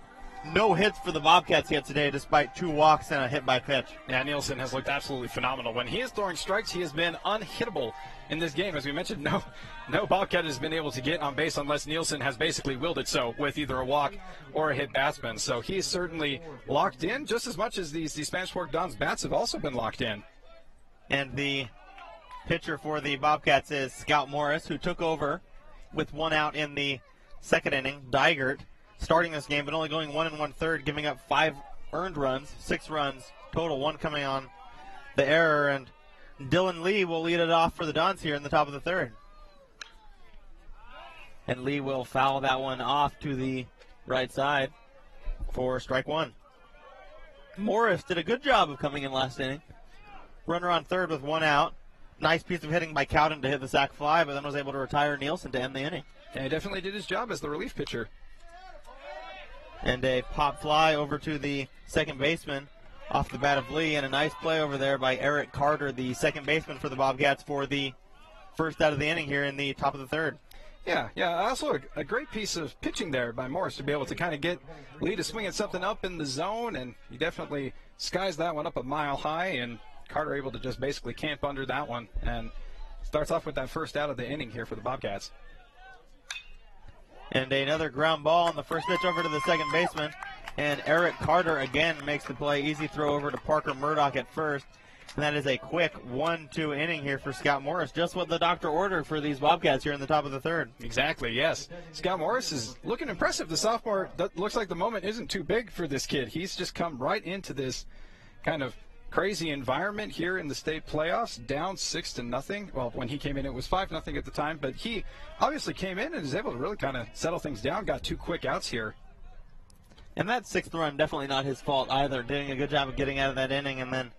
no hits for the Bobcats yet today, despite 2 walks and a hit by pitch. Yeah, Nielsen has looked absolutely phenomenal. When he is throwing strikes, he has been unhittable in this game. As we mentioned, no Bobcat has been able to get on base unless Nielsen has basically willed it so with either a walk or a hit batsman. So he's certainly locked in, just as much as these Spanish Fork Dons bats have also been locked in. And the pitcher for the Bobcats is Scout Morris, who took over with 1 out in the second inning. Dygert starting this game, but only going 1 1/3, giving up 5 earned runs, 6 runs total, 1 coming on the error. And Dylan Lee will lead it off for the Dons here in the top of the third. And Lee will foul that one off to the right side for strike 1. Morris did a good job of coming in last inning. Runner on third with 1 out. Nice piece of hitting by Cowden to hit the sac fly, but then was able to retire Nielsen to end the inning. Yeah, he definitely did his job as the relief pitcher. And a pop fly over to the second baseman off the bat of Lee, and a nice play over there by Eric Carter, the second baseman for the Bobcats, for the first out of the inning here in the top of the third. Yeah, also a great piece of pitching there by Morris to be able to kind of get Lee to swing at something up in the zone, and he definitely skies that one up a mile high, and Carter able to just basically camp under that one, and starts off with that first out of the inning here for the Bobcats. And another ground ball on the first pitch over to the second baseman. And Eric Carter again makes the play. Easy throw over to Parker Murdoch at first. And that is a quick 1-2 inning here for Scott Morris. Just what the doctor ordered for these Bobcats here in the top of the third. Exactly, yes. Scott Morris is looking impressive. The sophomore, looks like the moment isn't too big for this kid. He's just come right into this kind of crazy environment here in the state playoffs, down 6-0. Well, when he came in, it was 5-0 at the time, but he obviously came in and is able to really kind of settle things down. Got 2 quick outs here. And that 6th run, definitely not his fault either. Doing a good job of getting out of that inning, and then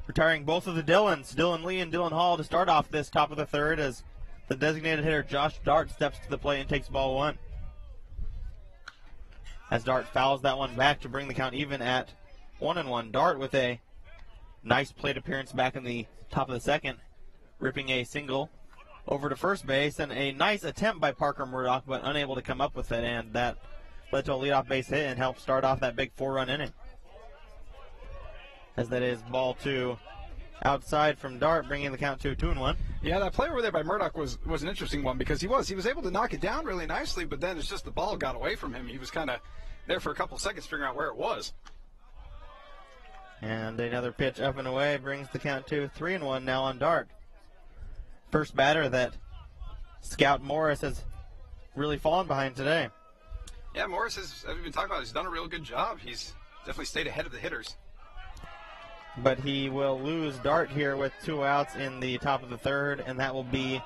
retiring both of the Dylans, Dylan Lee and Dylan Hall, to start off this top of the third, as the designated hitter Josh Dart steps to the plate and takes ball 1. As Dart fouls that one back to bring the count even at 1-1. Dart with a nice plate appearance back in the top of the second, ripping a single over to first base, and a nice attempt by Parker Murdoch, but unable to come up with it, and that led to a leadoff base hit and helped start off that big 4-run inning. As that is ball 2 outside from Dart, bringing the count to 2-1. Yeah, that play over there by Murdoch was an interesting one, because he was able to knock it down really nicely, but then it's just the ball got away from him. He was kind of there for a couple seconds figuring out where it was. And another pitch up and away brings the count to 3-1 now on Dart. First batter that Scout Morris has really fallen behind today. Yeah, Morris, as we've been talking about, he's done a real good job. He's definitely stayed ahead of the hitters. But he will lose Dart here with 2 outs in the top of the third, and that will be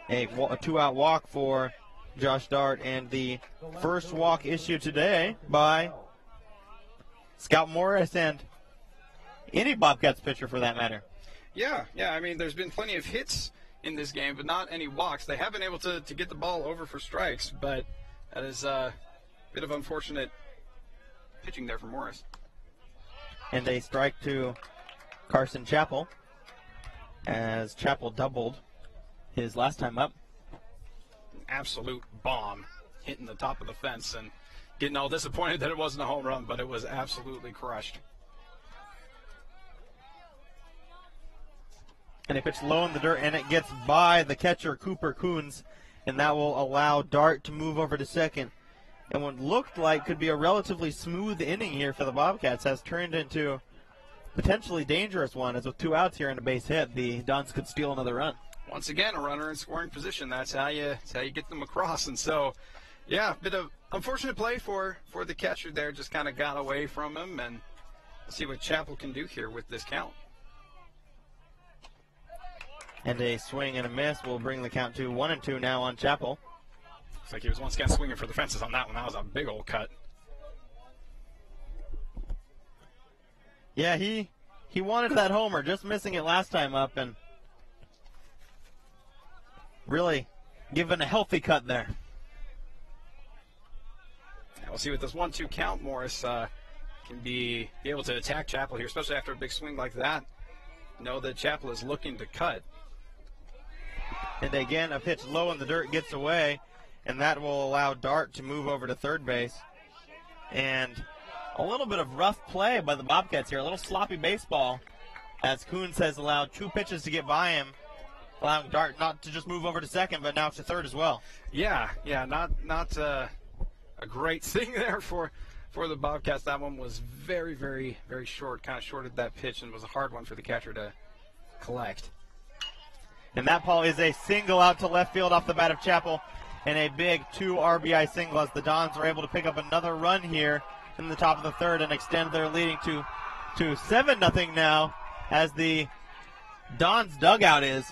a 2-out walk for Josh Dart, and the first walk issued today by Scout Morris and any Bobcats pitcher for that matter. Yeah, I mean, there's been plenty of hits in this game, but not any walks. They have been able to get the ball over for strikes, but that is a bit of unfortunate pitching there for Morris. And a strike to Carson Chappell, as Chappell doubled his last time up. absolute bomb hitting the top of the fence and getting all disappointed that it wasn't a home run, but it was absolutely crushed. And it pitched low in the dirt, and it gets by the catcher, Cooper Coons, and that will allow Dart to move over to second. And what looked like could be a relatively smooth inning here for the Bobcats has turned into potentially dangerous one, as with 2 outs here and a base hit, the Dons could steal another run. Once again, a runner in scoring position. That's how you get them across. And so, yeah, a bit of unfortunate play for the catcher there. Just kind of got away from him, and we'll see what Chapel can do here with this count. And a swing and a miss will bring the count to 1-2 now on Chapel. Looks like he was once again swinging for the fences on that one. That was a big old cut. Yeah, he wanted that homer, just missing it last time up, and really giving a healthy cut there. We'll see with this 1-2 count, Morris can be able to attack Chapel here, especially after a big swing like that. Know that Chapel is looking to cut. And again, a pitch low in the dirt gets away, and that will allow Dart to move over to third base. And a little bit of rough play by the Bobcats here, a little sloppy baseball, as Coons has allowed 2 pitches to get by him, allowing Dart not to just move over to second, but now to third as well. Yeah, not a great thing there for the Bobcats. That one was very, very, very short, kind of shorted that pitch, and was a hard one for the catcher to collect. And that, Paul, is a single out to left field off the bat of Chapel, and a big 2 RBI single as the Dons are able to pick up another run here in the top of the third and extend their leading to 7-0 now, as the Dons dugout is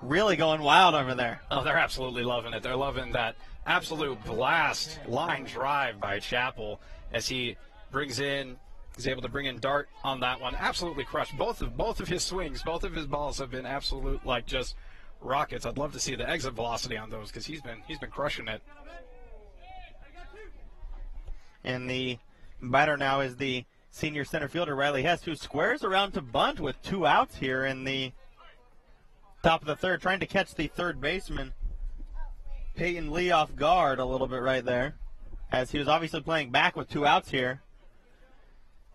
really going wild over there. Oh, they're absolutely loving it. They're loving that absolute blast line drive by Chapel as he brings in. He's able to bring in Dart on that one. Absolutely crushed. Both of his swings, both of his balls have been absolute, like, just rockets. I'd love to see the exit velocity on those because he's been crushing it. And the batter now is the senior center fielder, Riley Hess, who squares around to bunt with 2 outs here in the top of the third, trying to catch the third baseman, Peyton Lee, off guard a little bit right there, as he was obviously playing back with 2 outs here,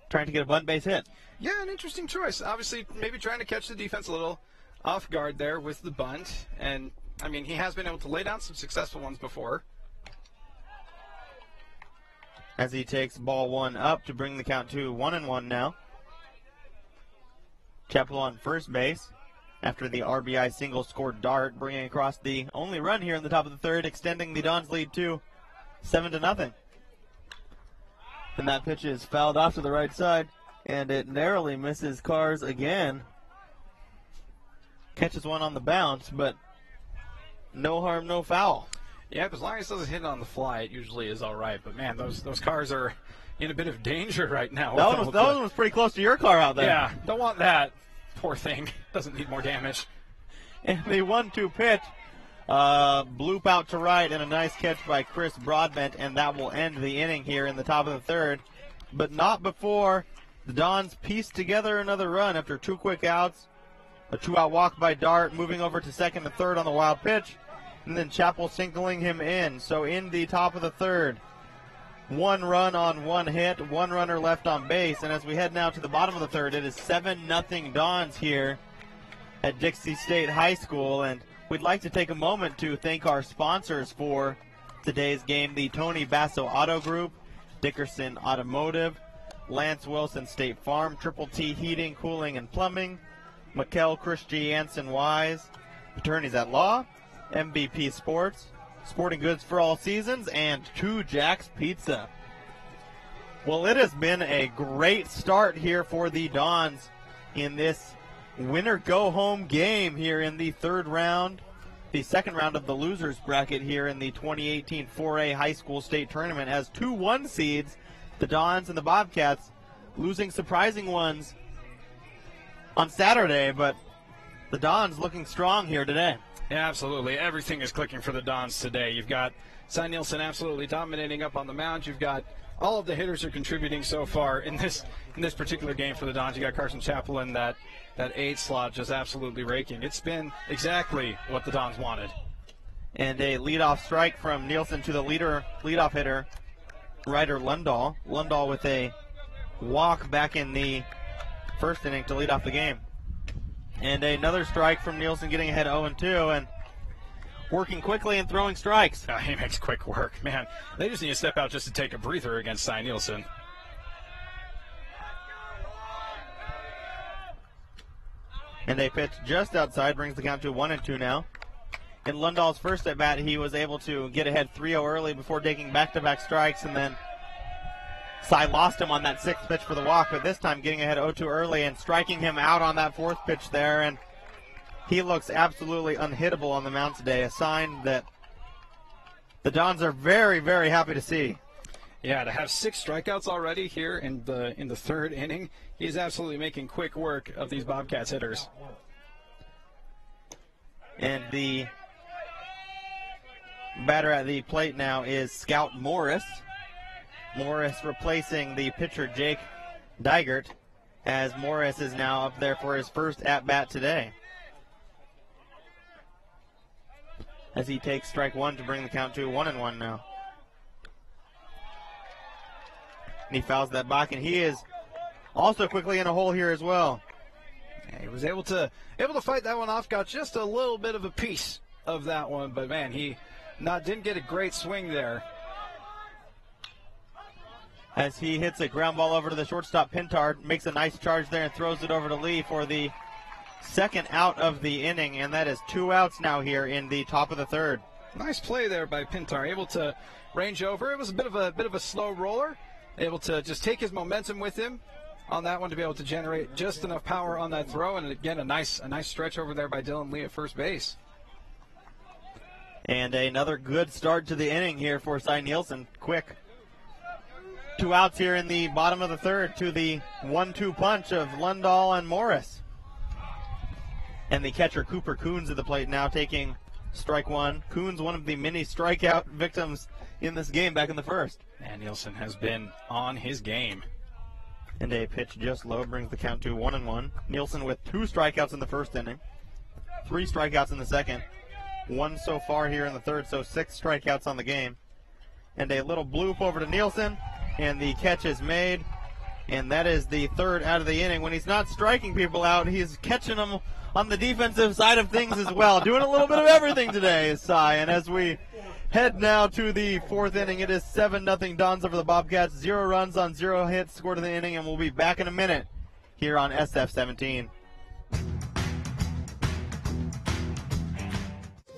trying to get a bunt base hit. Yeah, an interesting choice. Obviously, maybe trying to catch the defense a little off guard there with the bunt. And, I mean, he has been able to lay down some successful ones before. As he takes ball 1 up to bring the count to 1-1 now. Chapel on first base after the RBI single scored Dart, bringing across the only run here in the top of the third, extending the Dons' lead to 7-0. And that pitch is fouled off to the right side, and it narrowly misses Cars again. Catches one on the bounce, but no harm, no foul. Yeah, as long as it doesn't hit on the fly, it usually is all right. But, man, those Cars are in a bit of danger right now. That one was pretty close to your car out there. Yeah, don't want that. Poor thing. Doesn't need more damage. And the 1-2 pitch, bloop out to right, and a nice catch by Chris Broadbent, and that will end the inning here in the top of the third. But not before the Dons pieced together another run after 2 quick outs. A 2-out walk by Dart, moving over to second and third on the wild pitch, and then Chapel singling him in. So in the top of the third, 1 run on 1 hit, 1 runner left on base. And as we head now to the bottom of the third, it is 7-0 Dons here at Dixie State High School. And we'd like to take a moment to thank our sponsors for today's game, the Tony Basso Auto Group, Dickerson Automotive, Lance Wilson State Farm, Triple T Heating, Cooling, and Plumbing, Mikkel Christiansen Wise, Attorneys at Law, MVP Sports, Sporting Goods for all seasons, and 2 Jack's Pizza. Well, it has been a great start here for the Dons in this winner-go-home game here in the third round, the second round of the losers bracket here in the 2018 4A High School State Tournament, as 2 1 seeds, the Dons and the Bobcats, losing surprising ones on Saturday, but the Dons looking strong here today. Yeah, absolutely. Everything is clicking for the Dons today. You've got Cy Nielsen absolutely dominating up on the mound. You've got all of the hitters are contributing so far in this particular game for the Dons. You got Carson Chapel in that 8 slot just absolutely raking. It's been exactly what the Dons wanted. And a leadoff strike from Nielsen to the leadoff hitter, Ryder Lundahl. Lundahl with a walk back in the first inning to lead off the game. And another strike from Nielsen, getting ahead 0-2 and working quickly and throwing strikes. He makes quick work, man. They just need to step out just to take a breather against Cy Nielsen. And a pitch just outside brings the count to 1-2 now. In Lundahl's first at bat, he was able to get ahead 3-0 early before taking back-to-back strikes, and then Cy lost him on that sixth pitch for the walk, but this time getting ahead 0-2 early and striking him out on that fourth pitch there, and he looks absolutely unhittable on the mound today, a sign that the Dons are very, very happy to see. Yeah, to have 6 strikeouts already here in the third inning, he's absolutely making quick work of these Bobcats hitters. And the batter at the plate now is Scout Morris. Morris replacing the pitcher Jake Dygert, as Morris is now up there for his first at-bat today, as he takes strike one to bring the count to 1-1 now. And he fouls that back, and he is also quickly in a hole here as well. Yeah, he was able to fight that one off, got just a little bit of a piece of that one, but man, he didn't get a great swing there. As he hits a ground ball over to the shortstop, Pintard makes a nice charge there and throws it over to Lee for the second out of the inning, and that is 2 outs now here in the top of the third. Nice play there by Pintard, able to range over. It was a bit of a slow roller, able to just take his momentum with him on that one to be able to generate just enough power on that throw, and again a nice stretch over there by Dylan Lee at first base. And another good start to the inning here for Cy Nielsen. Quick 2 outs here in the bottom of the third to the 1-2 punch of Lundahl and Morris. And the catcher Cooper Coons at the plate now taking strike one. Coons, one of the many strikeout victims in this game back in the first. And Nielsen has been on his game. And a pitch just low brings the count to 1-1. Nielsen with 2 strikeouts in the first inning, 3 strikeouts in the second, 1 so far here in the third, so 6 strikeouts on the game. And a little bloop over to Nielsen, and the catch is made. And that is the third out of the inning. When he's not striking people out, he's catching them on the defensive side of things as well. Doing a little bit of everything today, Cy. And as we head now to the fourth inning, it is 7-0 Dons over the Bobcats. 0 runs on 0 hits scored in the inning, and we'll be back in a minute here on SF-17.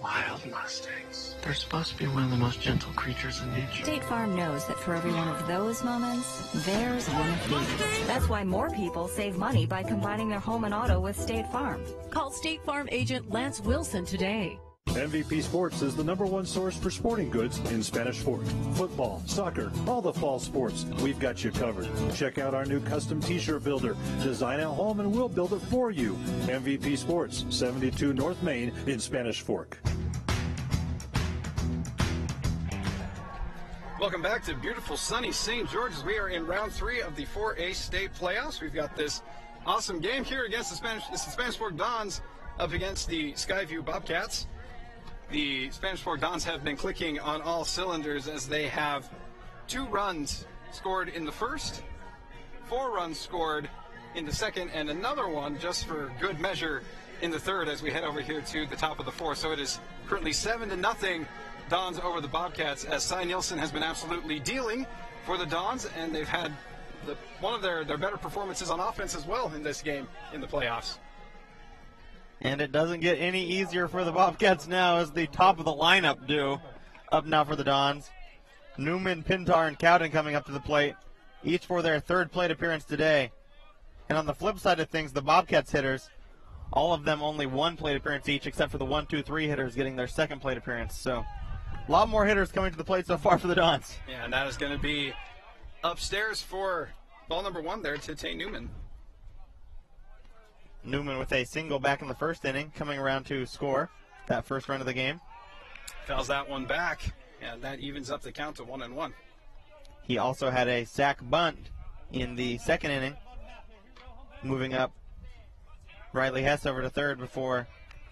Wild Mustangs. They're supposed to be one of the most gentle creatures in nature. State Farm knows that for every one of those moments, there's one of these. That's why more people save money by combining their home and auto with State Farm. Call State Farm agent Lance Wilson today. MVP Sports is the #1 source for sporting goods in Spanish Fork. Football, soccer, all the fall sports, we've got you covered. Check out our new custom t-shirt builder. Design at home and we'll build it for you. MVP Sports, 72 North Main in Spanish Fork. Welcome back to beautiful sunny St. George's. We are in round 3 of the 4A state playoffs. We've got this awesome game here against the Spanish Fork Dons up against the Skyview Bobcats. The Spanish Fork Dons have been clicking on all cylinders as they have 2 runs scored in the first, 4 runs scored in the second, and another one just for good measure in the third as we head over here to the top of the fourth. So it is currently 7-0 Dons over the Bobcats, as Cy Nielsen has been absolutely dealing for the Dons, and they've had one of their better performances on offense as well in this game in the playoffs. And it doesn't get any easier for the Bobcats now as the top of the lineup do. Up now for the Dons. Newman, Pintar, and Cowden coming up to the plate, each for their 3rd plate appearance today. And on the flip side of things, the Bobcats hitters, all of them only 1 plate appearance each, except for the 1-2-3 hitters getting their 2nd plate appearance. So a lot more hitters coming to the plate so far for the Dons. Yeah, and that is going to be upstairs for ball number 1 there to Tay Newman. Newman with a single back in the first inning, coming around to score that first run of the game. Fouls that one back, and that evens up the count to 1-1. He also had a sac bunt in the second inning, moving up Riley Hess over to third before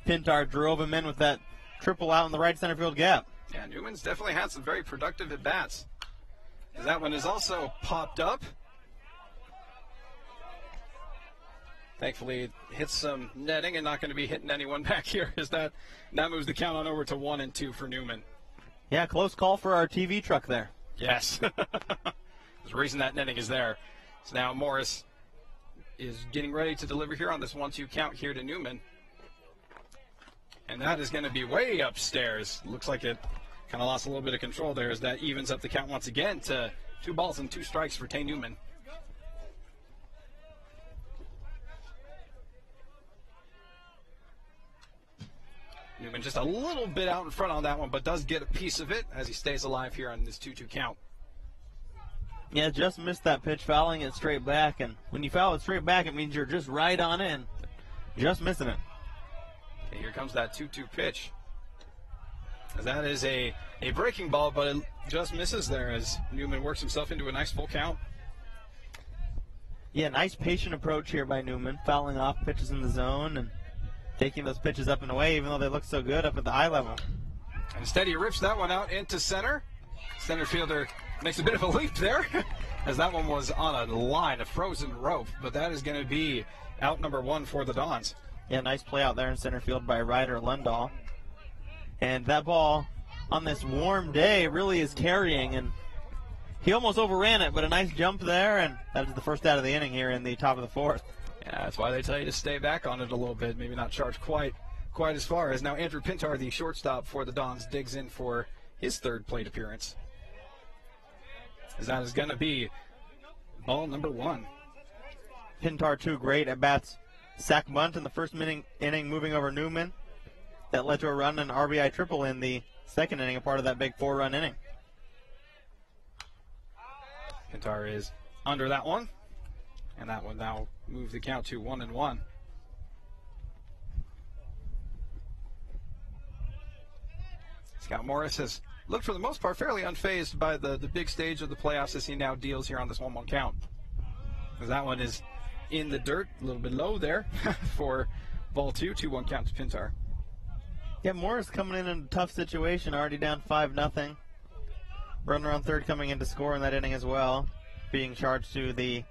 Pintar drove him in with that triple out in the right center field gap. Yeah, Newman's definitely had some very productive at-bats. That one is also popped up. Thankfully, it hits some netting and not going to be hitting anyone back here, as that moves the count on over to 1-2 for Newman. Yeah, close call for our TV truck there. Yes. There's a reason that netting is there. So now Morris is getting ready to deliver here on this 1-2 count here to Newman. And that is going to be way upstairs. Looks like it kind of lost a little bit of control there, as that evens up the count once again to 2 balls and 2 strikes for Tay Newman. Newman just a little bit out in front on that one, but does get a piece of it as he stays alive here on this 2-2 count. Yeah, just missed that pitch, fouling it straight back. And when you foul it straight back, it means you're just right on in. Just missing it. Okay, here comes that 2-2 pitch. As that is a breaking ball, but it just misses there as Newman works himself into a nice full count. Yeah, nice patient approach here by Newman, fouling off pitches in the zone and taking those pitches up and away, even though they look so good up at the eye level. Instead, he rips that one out into center. Center fielder makes a bit of a leap there, as that one was on a line, a frozen rope. But that is going to be out number 1 for the Dons. Yeah, nice play out there in center field by Ryder Lundahl. And that ball on this warm day really is carrying, and he almost overran it, but a nice jump there, and that is the first out of the inning here in the top of the 4th. Yeah, that's why they tell you to stay back on it a little bit, maybe not charge quite as far. As now Andrew Pintar, the shortstop for the Dons, digs in for his 3rd plate appearance. As that is going to be ball number 1. Pintar, 2 great at-bats. Sack bunt in the first inning, moving over Newman. That led to a run and RBI triple in the 2nd inning, a part of that big 4-run inning. Pintar is under that one, and that one now moves the count to 1-1. Scott Morris has looked for the most part fairly unfazed by the big stage of the playoffs as he now deals here on this 1-1 count. As that one is in the dirt, a little bit low there for ball 2, 2-1 count to Pintar. Yeah, Morris coming in a tough situation, already down 5-0. Runner on 3rd coming in to score in that inning as well, being charged to the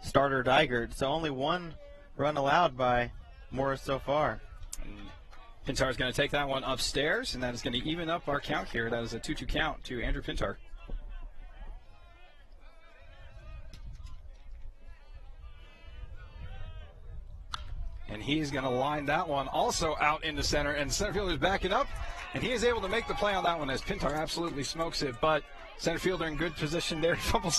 starter Dygert. So only 1 run allowed by Morris so far. Pintar is going to take that one upstairs, and that is going to even up our count here. That is a 2-2 count to Andrew Pintar. And he's going to line that one also out into center, and center fielder is backing up, and he is able to make the play on that one as Pintar absolutely smokes it. But center fielder in good position there. Fumbled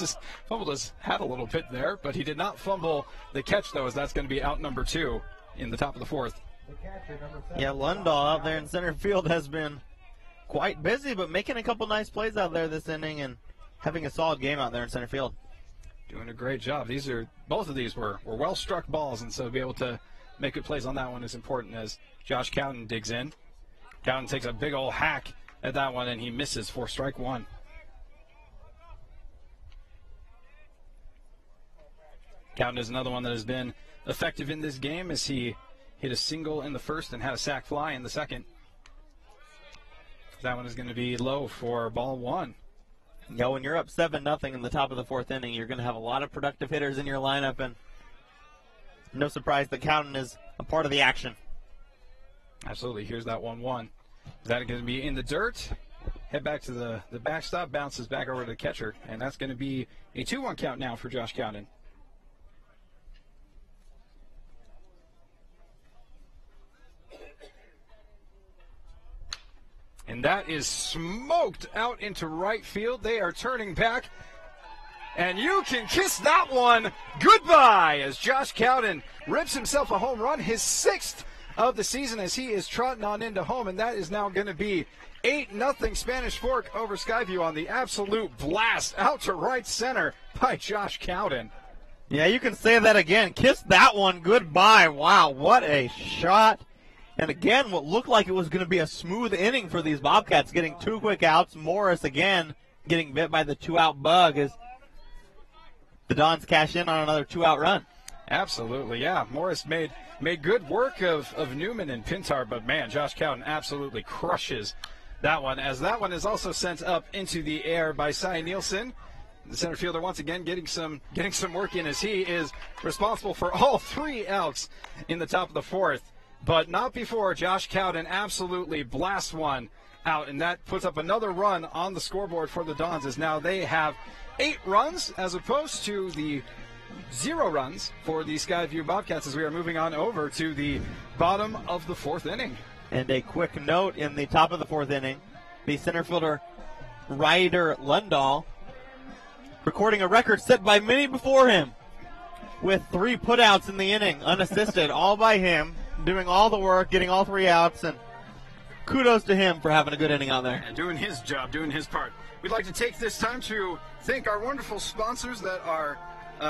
his hat a little bit there, but he did not fumble the catch, though, as that's going to be out number 2 in the top of the 4th. Yeah, Lundahl out there in center field has been quite busy, but making a couple nice plays out there this inning and having a solid game out there in center field. Doing a great job. Both of these were well-struck balls, and so to be able to make good plays on that one is important as Josh Cowden digs in. Cowden takes a big old hack at that one, and he misses for strike 1. Cowden is another one that has been effective in this game as he hit a single in the 1st and had a sac fly in the 2nd. That one is going to be low for ball 1. Yeah, when you're up 7-0 in the top of the 4th inning, you're going to have a lot of productive hitters in your lineup, and no surprise that Cowden is a part of the action. Absolutely. Here's that 1-1. Is that going to be in the dirt? Head back to the backstop, bounces back over to the catcher, and that's going to be a 2-1 count now for Josh Cowden. And that is smoked out into right field. They are turning back. And you can kiss that one goodbye as Josh Cowden rips himself a home run, his 6th of the season as he is trotting on into home. And that is now going to be 8-0 Spanish Fork over Skyview on the absolute blast out to right center by Josh Cowden. Yeah, you can say that again. Kiss that one goodbye. Wow, what a shot. And again, what looked like it was going to be a smooth inning for these Bobcats, getting 2 quick outs. Morris again getting bit by the 2-out bug as the Dons cash in on another 2-out run. Absolutely, yeah. Morris made good work of Newman and Pintar, but man, Josh Cowden absolutely crushes that one, as that one is also sent up into the air by Cy Nielsen. The center fielder once again getting some work in, as he is responsible for all 3 outs in the top of the 4th, but not before Josh Cowden absolutely blasts one out, and that puts up another run on the scoreboard for the Dons, as now they have 8 runs as opposed to the 0 runs for the Skyview Bobcats, as we are moving on over to the bottom of the 4th inning. And a quick note in the top of the 4th inning, the center fielder Ryder Lundahl recording a record set by many before him with 3 putouts in the inning, unassisted, all by him, doing all the work, getting all 3 outs, and kudos to him for having a good inning out there. And doing his job, doing his part. We'd like to take this time to thank our wonderful sponsors that are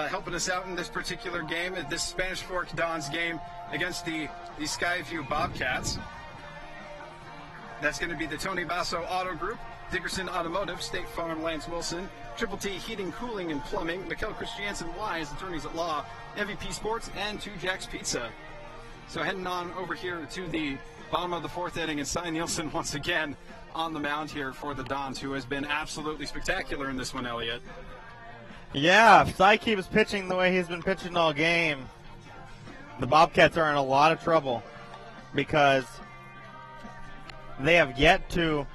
helping us out in this particular game, at this Spanish Fork Dons game against the Skyview Bobcats. That's going to be the Tony Basso Auto Group, Dickerson Automotive, State Farm Lance Wilson, Triple T Heating, Cooling, and Plumbing, Mikkel Christiansen Wise, Attorneys at Law, MVP Sports, and 2 Jack's Pizza. So heading on over here to the bottom of the 4th inning, and Cy Nielsen once again on the mound here for the Dons, who has been absolutely spectacular in this one, Elliot. Yeah, if Cy keeps pitching the way he's been pitching all game, the Bobcats are in a lot of trouble, because they have yet to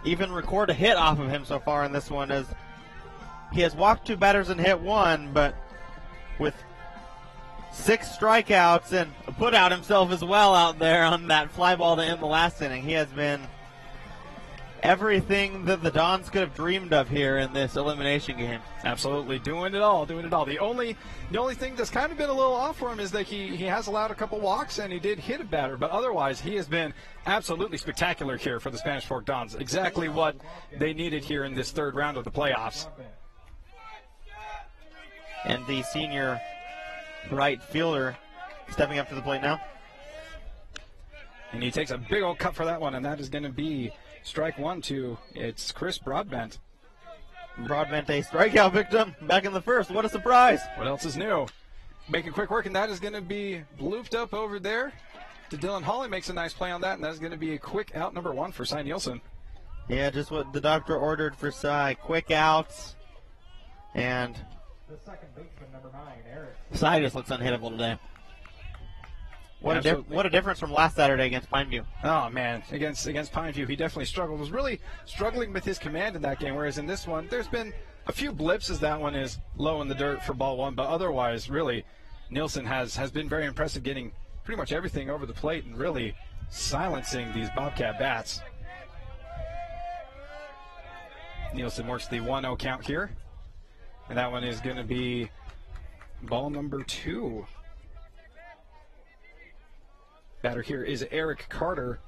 even record a hit off of him so far in this one, as he has walked 2 batters and hit 1, but with 6 strikeouts and put out himself as well out there on that fly ball to end the last inning. He has been everything that the Dons could have dreamed of here in this elimination game. Absolutely, doing it all. The only thing that's kind of been a little off for him is that he has allowed a couple walks, and he did hit a batter, but otherwise he has been absolutely spectacular here for the Spanish Fork Dons. Exactly what they needed here in this 3rd round of the playoffs. And the senior right fielder stepping up to the plate now. And he takes a big old cut for that one, and that is going to be strike 1 to, it's Chris Broadbent. Broadbent, a strikeout victim back in the 1st. What a surprise. What else is new? Making quick work, and that is going to be blooped up over there to Dylan Hawley. Makes a nice play on that, and that is going to be a quick out number 1 for Cy Nielsen. Yeah, just what the doctor ordered for Cy. Quick outs. And the second baseman, number 9, Eric. Cy just looks unhittable today. What a difference from last Saturday against Pineview. Oh, man. Against Pineview, he definitely struggled. Was really struggling with his command in that game, whereas in this one, there's been a few blips as that one is low in the dirt for ball 1, but otherwise, really, Nielsen has been very impressive, getting pretty much everything over the plate and really silencing these Bobcat bats. Nielsen works the 1-0 count here, and that one is going to be ball number 2. Batter here is Eric Carter.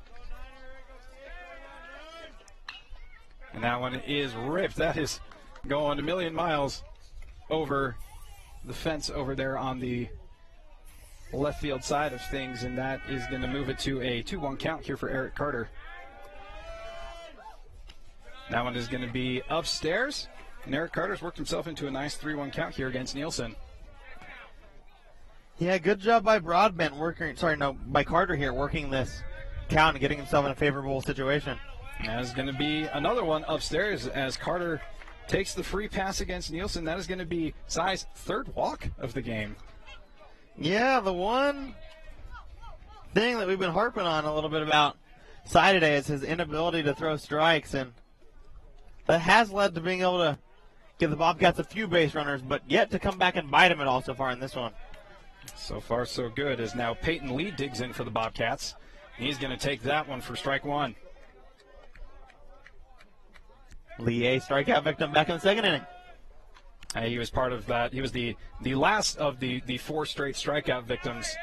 And that one is ripped. That is going a million miles over the fence over there on the left field side of things, and that is going to move it to a 2-1 count here for Eric Carter. That one is going to be upstairs, and Eric Carter's worked himself into a nice 3-1 count here against Nielsen. Yeah, good job by by Carter here, working this count and getting himself in a favorable situation. That is going to be another one upstairs as Carter takes the free pass against Nielsen. That is going to be Cy's 3rd walk of the game. Yeah, the one thing that we've been harping on a little bit about Cy today is his inability to throw strikes, and that has led to being able to give the Bobcats a few base runners, but yet to come back and bite him at all so far in this one. So far, so good, as now Peyton Lee digs in for the Bobcats. He's going to take that one for strike 1. Lee, a strikeout victim back in the 2nd inning. He was part of that. He was the last of the 4 straight strikeout victims,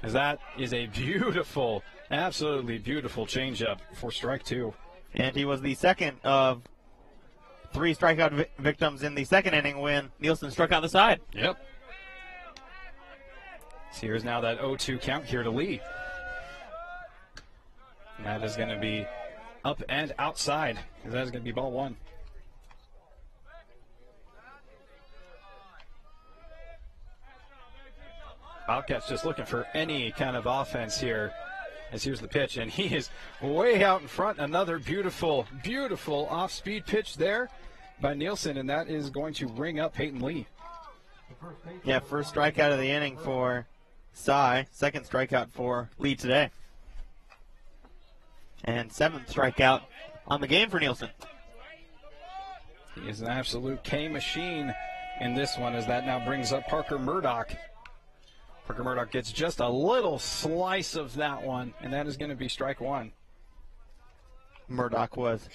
as that is a beautiful, absolutely beautiful changeup for strike 2. And he was the 2nd of 3 strikeout victims in the 2nd inning when Nielsen struck out the side. Yep. So here's now that 0-2 count here to Lee. And that is going to be up and outside, because that is going to be ball 1. Bobcats just looking for any kind of offense here. As here's the pitch, and he is way out in front. Another beautiful, beautiful off-speed pitch there by Nielsen, and that is going to ring up Peyton Lee. Yeah, first strikeout of the inning for Cy. Second strikeout for Lee today. And seventh strikeout on the game for Nielsen. He is an absolute K machine in this one, as that now brings up Parker Murdoch. Parker Murdoch gets just a little slice of that one, and that is going to be strike one. Murdoch was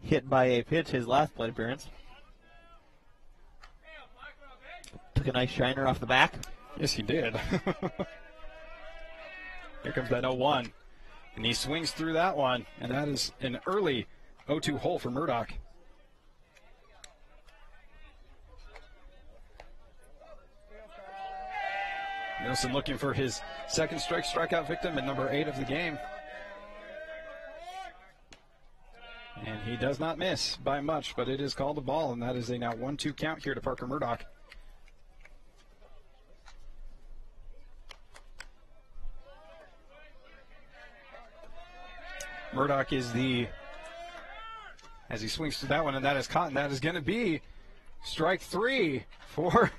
hit by a pitch his last plate appearance. Took a nice shiner off the back. Yes, he did. Here comes that 0-1. And he swings through that one, and that is an early 0-2 hole for Murdoch. Nielsen looking for his second strikeout victim at number 8 of the game. And he does not miss by much, but it is called a ball, and that is a now 1-2 count here to Parker Murdoch. Murdoch is as he swings to that one, and that is caught, and that is going to be strike 3 for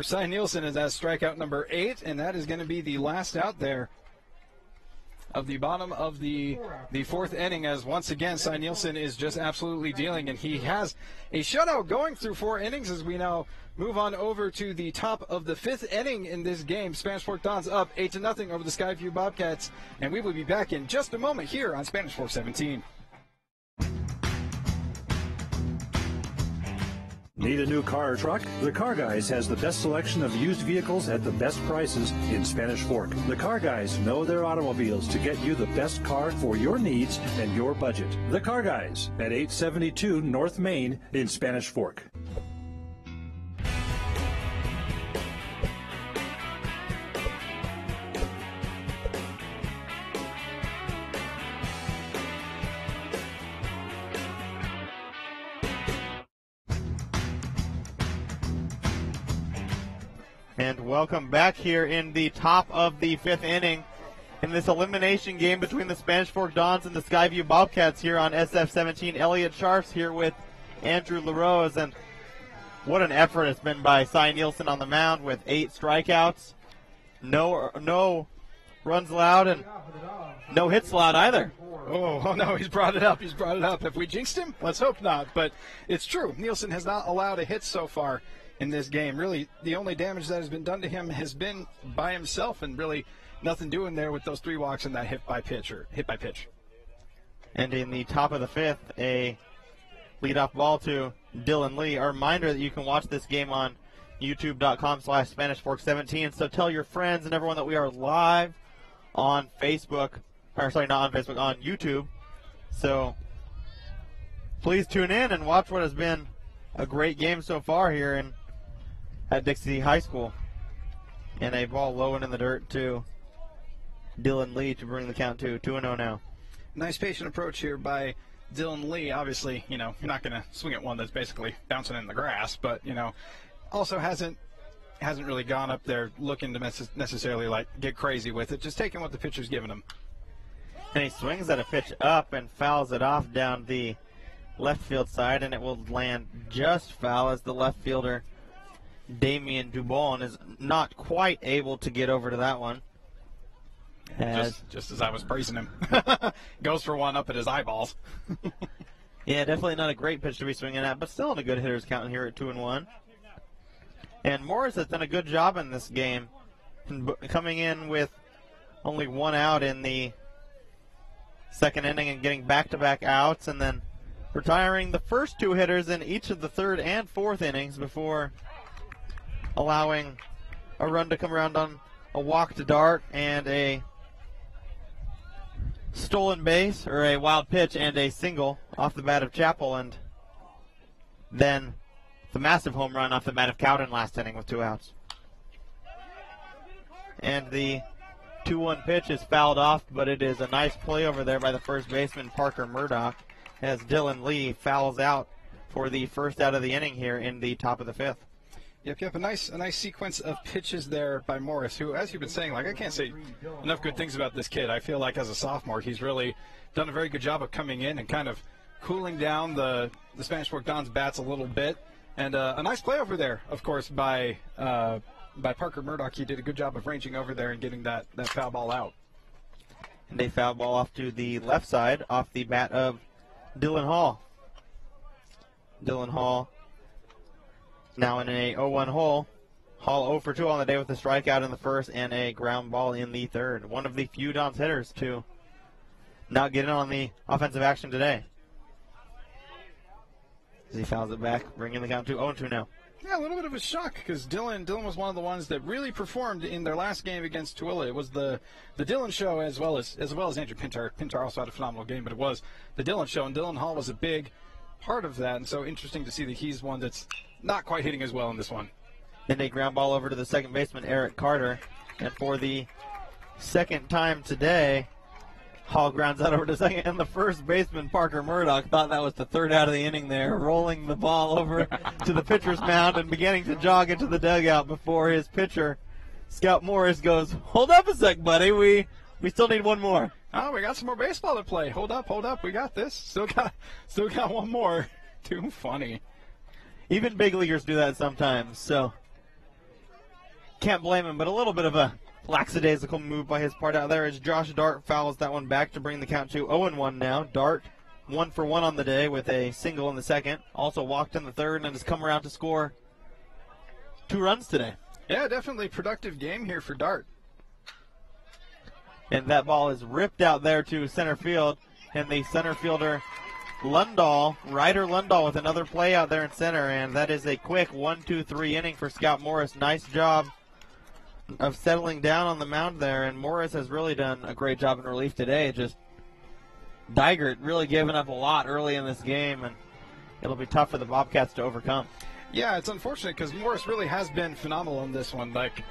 Cy Nielsen, as that strikeout number 8, and that is going to be the last out there of the bottom of the fourth inning, as once again Cy Nielsen is just absolutely dealing, and he has a shutout going through 4 innings as we now move on over to the top of the 5th inning in this game. Spanish Fork Dons up 8-0 over the Skyview Bobcats, and we will be back in just a moment here on Spanish Fork 17. Need a new car or truck? The Car Guys has the best selection of used vehicles at the best prices in Spanish Fork. The Car Guys know their automobiles to get you the best car for your needs and your budget. The Car Guys at 872 North Main in Spanish Fork. And welcome back here in the top of the 5th inning in this elimination game between the Spanish Fork Dons and the Skyview Bobcats here on SF-17. Elliot Sharps here with Andrew LaRose, and what an effort it's been by Cy Nielsen on the mound with 8 strikeouts, no runs allowed, and no hits allowed either. Oh, no, he's brought it up. He's brought it up. Have we jinxed him? Let's hope not, but it's true. Nielsen has not allowed a hit so far in this game. Really, the only damage that has been done to him has been by himself, and really nothing doing there with those 3 walks and that hit by pitch. And in the top of the 5th, a leadoff ball to Dylan Lee. A reminder that you can watch this game on youtube.com/SpanishFork17. So tell your friends and everyone that we are live on Facebook, or sorry, not on Facebook, on YouTube. So please tune in and watch what has been a great game so far here at Dixie High School. And a ball low and in the dirt to Dylan Lee to bring the count to 2-0 now. Nice patient approach here by Dylan Lee. Obviously, you're not going to swing at one that's basically bouncing in the grass, but, also hasn't really gone up there looking to necessarily, get crazy with it. Just taking what the pitcher's giving him. And he swings at a pitch up and fouls it off down the left field side, and it will land just foul as the left fielder Damian Dubon is not quite able to get over to that one. Just as I was praising him. Goes for one up at his eyeballs. Yeah, definitely not a great pitch to be swinging at, but still in a good hitter's count here at 2-1. And Morris has done a good job in this game, coming in with only 1 out in the 2nd inning and getting back-to-back outs, and then retiring the first 2 hitters in each of the 3rd and 4th innings before allowing a run to come around on a walk to Dart and a stolen base, or a wild pitch, and a single off the bat of Chappell, and then the massive home run off the bat of Cowden last inning with 2 outs. And the 2-1 pitch is fouled off, but it is a nice play over there by the first baseman, Parker Murdoch, as Dylan Lee fouls out for the first out of the inning here in the top of the 5th. Yep. A nice sequence of pitches there by Morris, who, as you've been saying, like, I can't say enough good things about this kid. I feel like as a sophomore, he's really done a very good job of coming in and kind of cooling down the Spanish Fork Dons bats a little bit. And a nice play over there, of course, by Parker Murdoch. He did a good job of ranging over there and getting that foul ball out. And a foul ball off to the left side, off the bat of Dylan Hall. Dylan Hall now in a 0-1 hole. Hall 0 for 2 on the day with a strikeout in the first and a ground ball in the third. One of the few Dons hitters to not get in on the offensive action today. As he fouls it back, bringing the count to 0-2 now. Yeah, a little bit of a shock because Dylan was one of the ones that really performed in their last game against Tooele. It was the Dylan show as well as Andrew Pintar. Pintar also had a phenomenal game, but it was the Dylan show, and Dylan Hall was a big part of that, and so interesting to see that he's one that's not quite hitting as well in this one. Then a ground ball over to the second baseman, Eric Carter, and for the second time today, Hall grounds out over to second, and the first baseman, Parker Murdoch, thought that was the third out of the inning there, rolling the ball over to the pitcher's mound and beginning to jog into the dugout before his pitcher, Scout Morris, goes, "Hold up a sec, buddy. We still need one more." Oh, we got some more baseball to play. Hold up. We got this. Still got one more. Too funny. Even big leaguers do that sometimes, so can't blame him, but a little bit of a lackadaisical move by his part out there as Josh Dart fouls that one back to bring the count to 0-1 now. Dart 1 for 1 on the day with a single in the second. Also walked in the third and has come around to score 2 runs today. Yeah, definitely productive game here for Dart. And that ball is ripped out there to center field, and the center fielder Ryder Lundahl with another play out there in center, and that is a quick 1-2-3 inning for Scout Morris. Nice job of settling down on the mound there, and Morris has really done a great job in relief today. Just Digert really giving up a lot early in this game, and it'll be tough for the Bobcats to overcome. Yeah, it's unfortunate because Morris really has been phenomenal in this one. Like,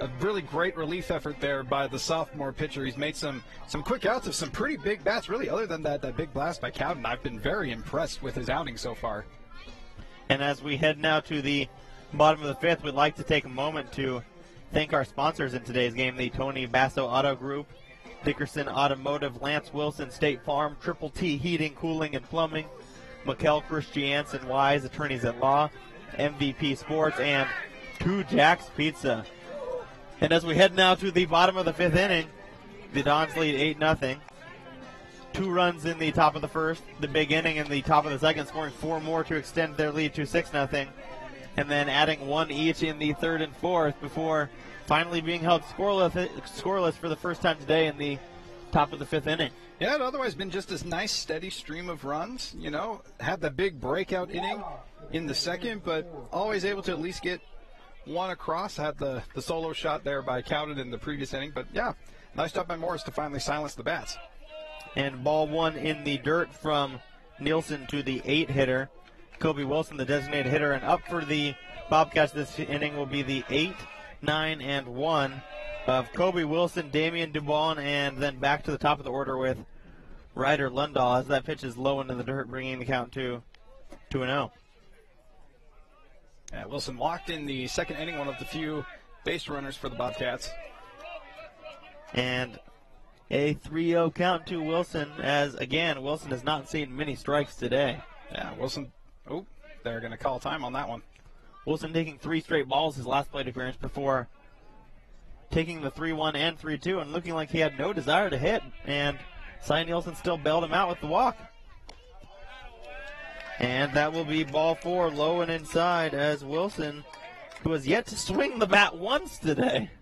a really great relief effort there by the sophomore pitcher. He's made some quick outs of some pretty big bats, really, other than that big blast by Cowden. I've been very impressed with his outing so far. And as we head now to the bottom of the fifth, we'd like to take a moment to thank our sponsors in today's game, the Tony Basso Auto Group, Dickerson Automotive, Lance Wilson State Farm, Triple T Heating, Cooling, and Plumbing, Mikkel Christiansen Wise, Attorneys at Law, MVP Sports, and Two Jacks Pizza. And as we head now to the bottom of the fifth inning, the Dons lead 8-0. 2 runs in the top of the first, the big inning in the top of the second, scoring 4 more to extend their lead to 6-0. And then adding 1 each in the third and fourth before finally being held scoreless for the first time today in the top of the fifth inning. Yeah, it otherwise been just this nice steady stream of runs. You know, had the big breakout inning in the second, but always able to at least get one across. Had the solo shot there by Cowden in the previous inning, but yeah, nice job by Morris to finally silence the bats. And ball 1 in the dirt from Nielsen to the 8 hitter, Kobe Wilson, the designated hitter, and up for the Bobcats this inning will be the 8, 9, and 1 of Kobe Wilson, Damian Dubon, and then back to the top of the order with Ryder Lundahl as that pitch is low into the dirt, bringing the count to 2-0. Yeah, Wilson walked in the second inning, one of the few base runners for the Bobcats. And a 3-0 count to Wilson, as again, Wilson has not seen many strikes today. Yeah, Wilson, they're going to call time on that one. Wilson taking 3 straight balls his last plate appearance before taking the 3-1 and 3-2 and looking like he had no desire to hit. And Cy Nielsen still bailed him out with the walk. And that will be ball 4, low and inside, as Wilson, who has yet to swing the bat once today,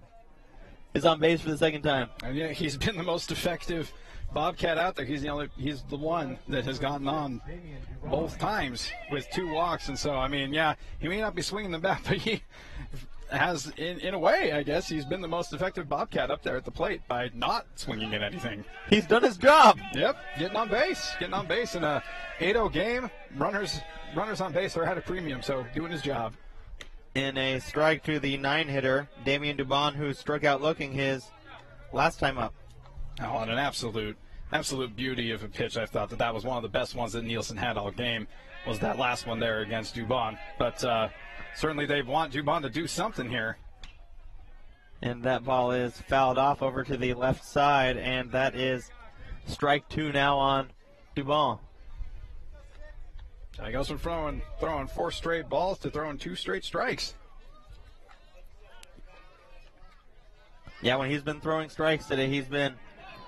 is on base for the second time. And yeah, he's been the most effective Bobcat out there. He's the one that has gotten on both times with 2 walks. And so, I mean, yeah, he may not be swinging the bat, but he has, in a way, I guess, he's been the most effective Bobcat up there at the plate by not swinging at anything. He's done his job. Yep, getting on base in a 8-0 game. Runners on base are at a premium, so doing his job. In a strike to the 9 hitter, Damian Dubon, who struck out looking his last time up. Oh, and an absolute beauty of a pitch. I thought that was one of the best ones that Nielsen had all game, was that last one there against Dubon. But certainly they want Dubon to do something here. And that ball is fouled off over to the left side, and that is strike 2 now on Dubon. He goes from throwing 4 straight balls to throwing 2 straight strikes. Yeah, when he's been throwing strikes today, he's been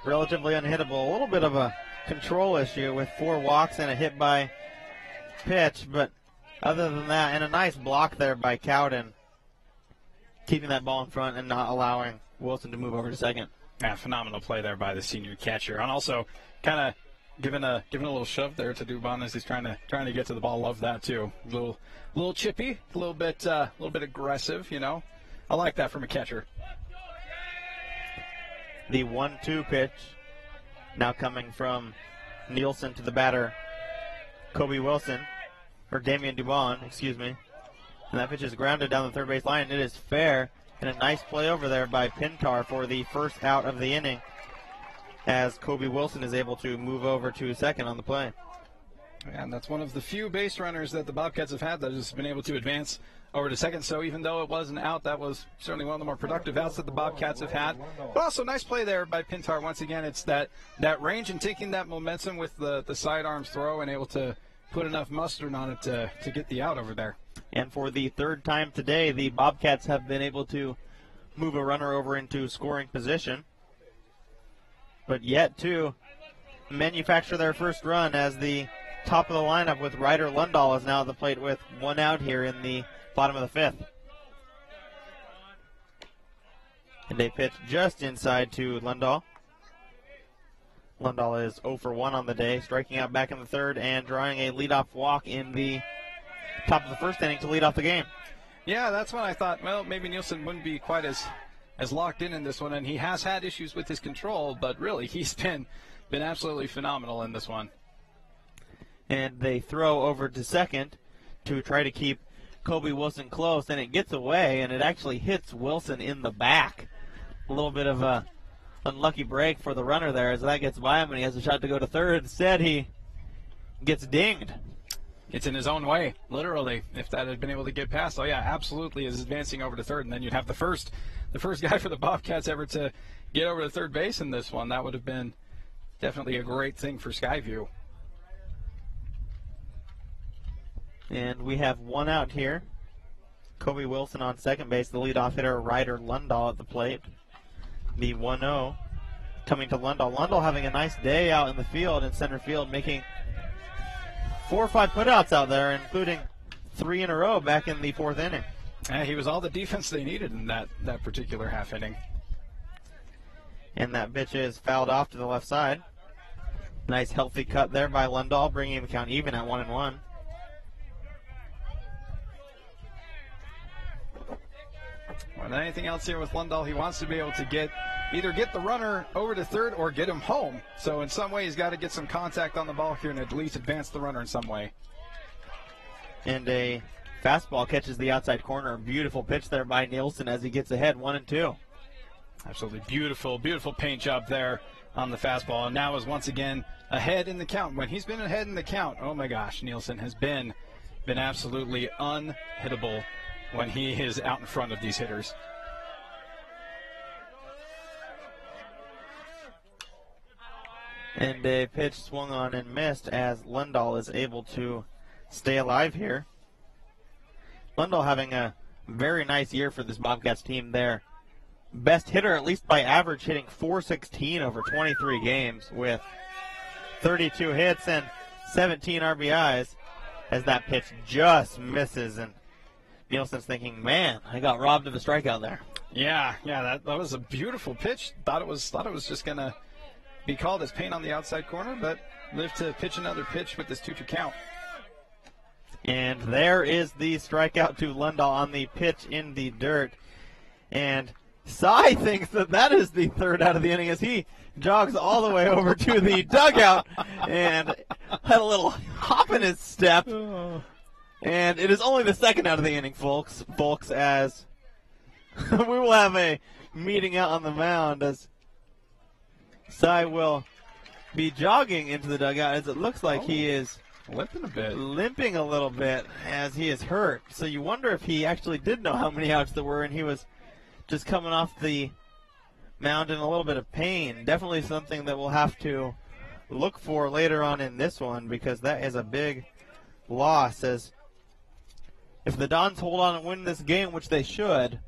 relatively unhittable. A little bit of a control issue with 4 walks and a hit by pitch, but other than that, and a nice block there by Cowden, keeping that ball in front and not allowing Wilson to move over to second. Yeah, phenomenal play there by the senior catcher, and also kind of giving a little shove there to Dubon as he's trying to get to the ball. Love that too. A little chippy, a little bit aggressive. You know, I like that from a catcher. The 1-2 pitch now coming from Nielsen to the batter, Kobe Wilson, or Damian Dubon, excuse me. And that pitch is grounded down the third base line. It is fair, and a nice play over there by Pintar for the first out of the inning, as Kobe Wilson is able to move over to second on the play. And that's one of the few base runners that the Bobcats have had that has been able to advance over to second. So even though it was an out, that was certainly one of the more productive outs that the Bobcats have had. But also nice play there by Pintar. Once again, it's that range and taking that momentum with the sidearms throw and able to put enough mustard on it to get the out over there. And for the third time today, the Bobcats have been able to move a runner over into scoring position, but yet to manufacture their first run, as the top of the lineup with Ryder Lundahl is now at the plate with 1 out here in the bottom of the 5th. And they pitch just inside to Lundahl. Lundahl is 0 for 1 on the day, striking out back in the 3rd and drawing a leadoff walk in the top of the 1st inning to lead off the game. Yeah, that's when I thought, well, maybe Nielsen wouldn't be quite as locked in this one, and he has had issues with his control, but really he's been absolutely phenomenal in this one. And they throw over to second to try to keep Kobe Wilson close, and it gets away, and it actually hits Wilson in the back. A little bit of a unlucky break for the runner there as that gets by him, and he has a shot to go to third. Instead, he gets dinged. It's in his own way, literally. If that had been able to get past, oh yeah, absolutely is advancing over to third, and then you'd have the first guy for the Bobcats ever to get over to third base in this one. That would have been definitely a great thing for Skyview. And we have 1 out here. Kobe Wilson on second base, the leadoff hitter Ryder Lundahl at the plate. The 1-0 coming to Lundahl. Lundahl having a nice day out in the field, in center field, making 4 or 5 putouts out there, including 3 in a row back in the 4th inning. Yeah, he was all the defense they needed in that particular half inning. And that pitch is fouled off to the left side. Nice healthy cut there by Lundahl, bringing the count even at 1-1. More than anything else here with Lundahl, he wants to be able to either get the runner over to third or get him home. So in some way, he's got to get some contact on the ball here and at least advance the runner in some way. And a fastball catches the outside corner. Beautiful pitch there by Nielsen as he gets ahead 1-2. Absolutely beautiful, beautiful paint job there on the fastball. And now is once again ahead in the count. When he's been ahead in the count, oh my gosh, Nielsen has been absolutely unhittable when he is out in front of these hitters. And a pitch swung on and missed as Lundahl is able to stay alive here. Lundahl having a very nice year for this Bobcats team there. Best hitter, at least by average, hitting .416 over 23 games with 32 hits and 17 RBIs, as that pitch just misses, and Nielsen's thinking, man, I got robbed of a strikeout there. Yeah, that was a beautiful pitch. Thought it was just going to be called as paint on the outside corner, but lived to pitch another pitch with this 2-2 count. And there is the strikeout to Lundahl on the pitch in the dirt. And Cy thinks that is the 3rd out of the inning as he jogs all the way over to the dugout and had a little hop in his step. And it is only the 2nd out of the inning, folks, as we will have a meeting out on the mound as Cy will be jogging into the dugout, as it looks like he is Limping a little bit as he is hurt. So you wonder if he actually did know how many outs there were and he was just coming off the mound in a little bit of pain. Definitely something that we'll have to look for later on in this one, because that is a big loss. As if the Dons hold on and win this game, which they should,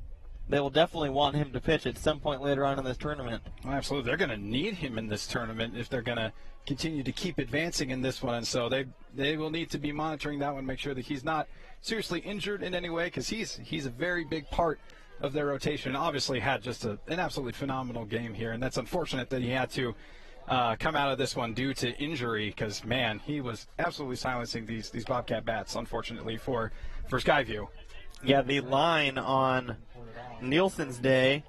they will definitely want him to pitch at some point later on in this tournament. Absolutely. They're going to need him in this tournament if they're going to continue to keep advancing in this one. And so they will need to be monitoring that one, make sure that he's not seriously injured in any way, because he's a very big part of their rotation. Obviously had just an absolutely phenomenal game here, and that's unfortunate that he had to come out of this one due to injury, because, man, he was absolutely silencing these Bobcat bats, unfortunately, for Skyview. Yeah, the line on Nielsen's day,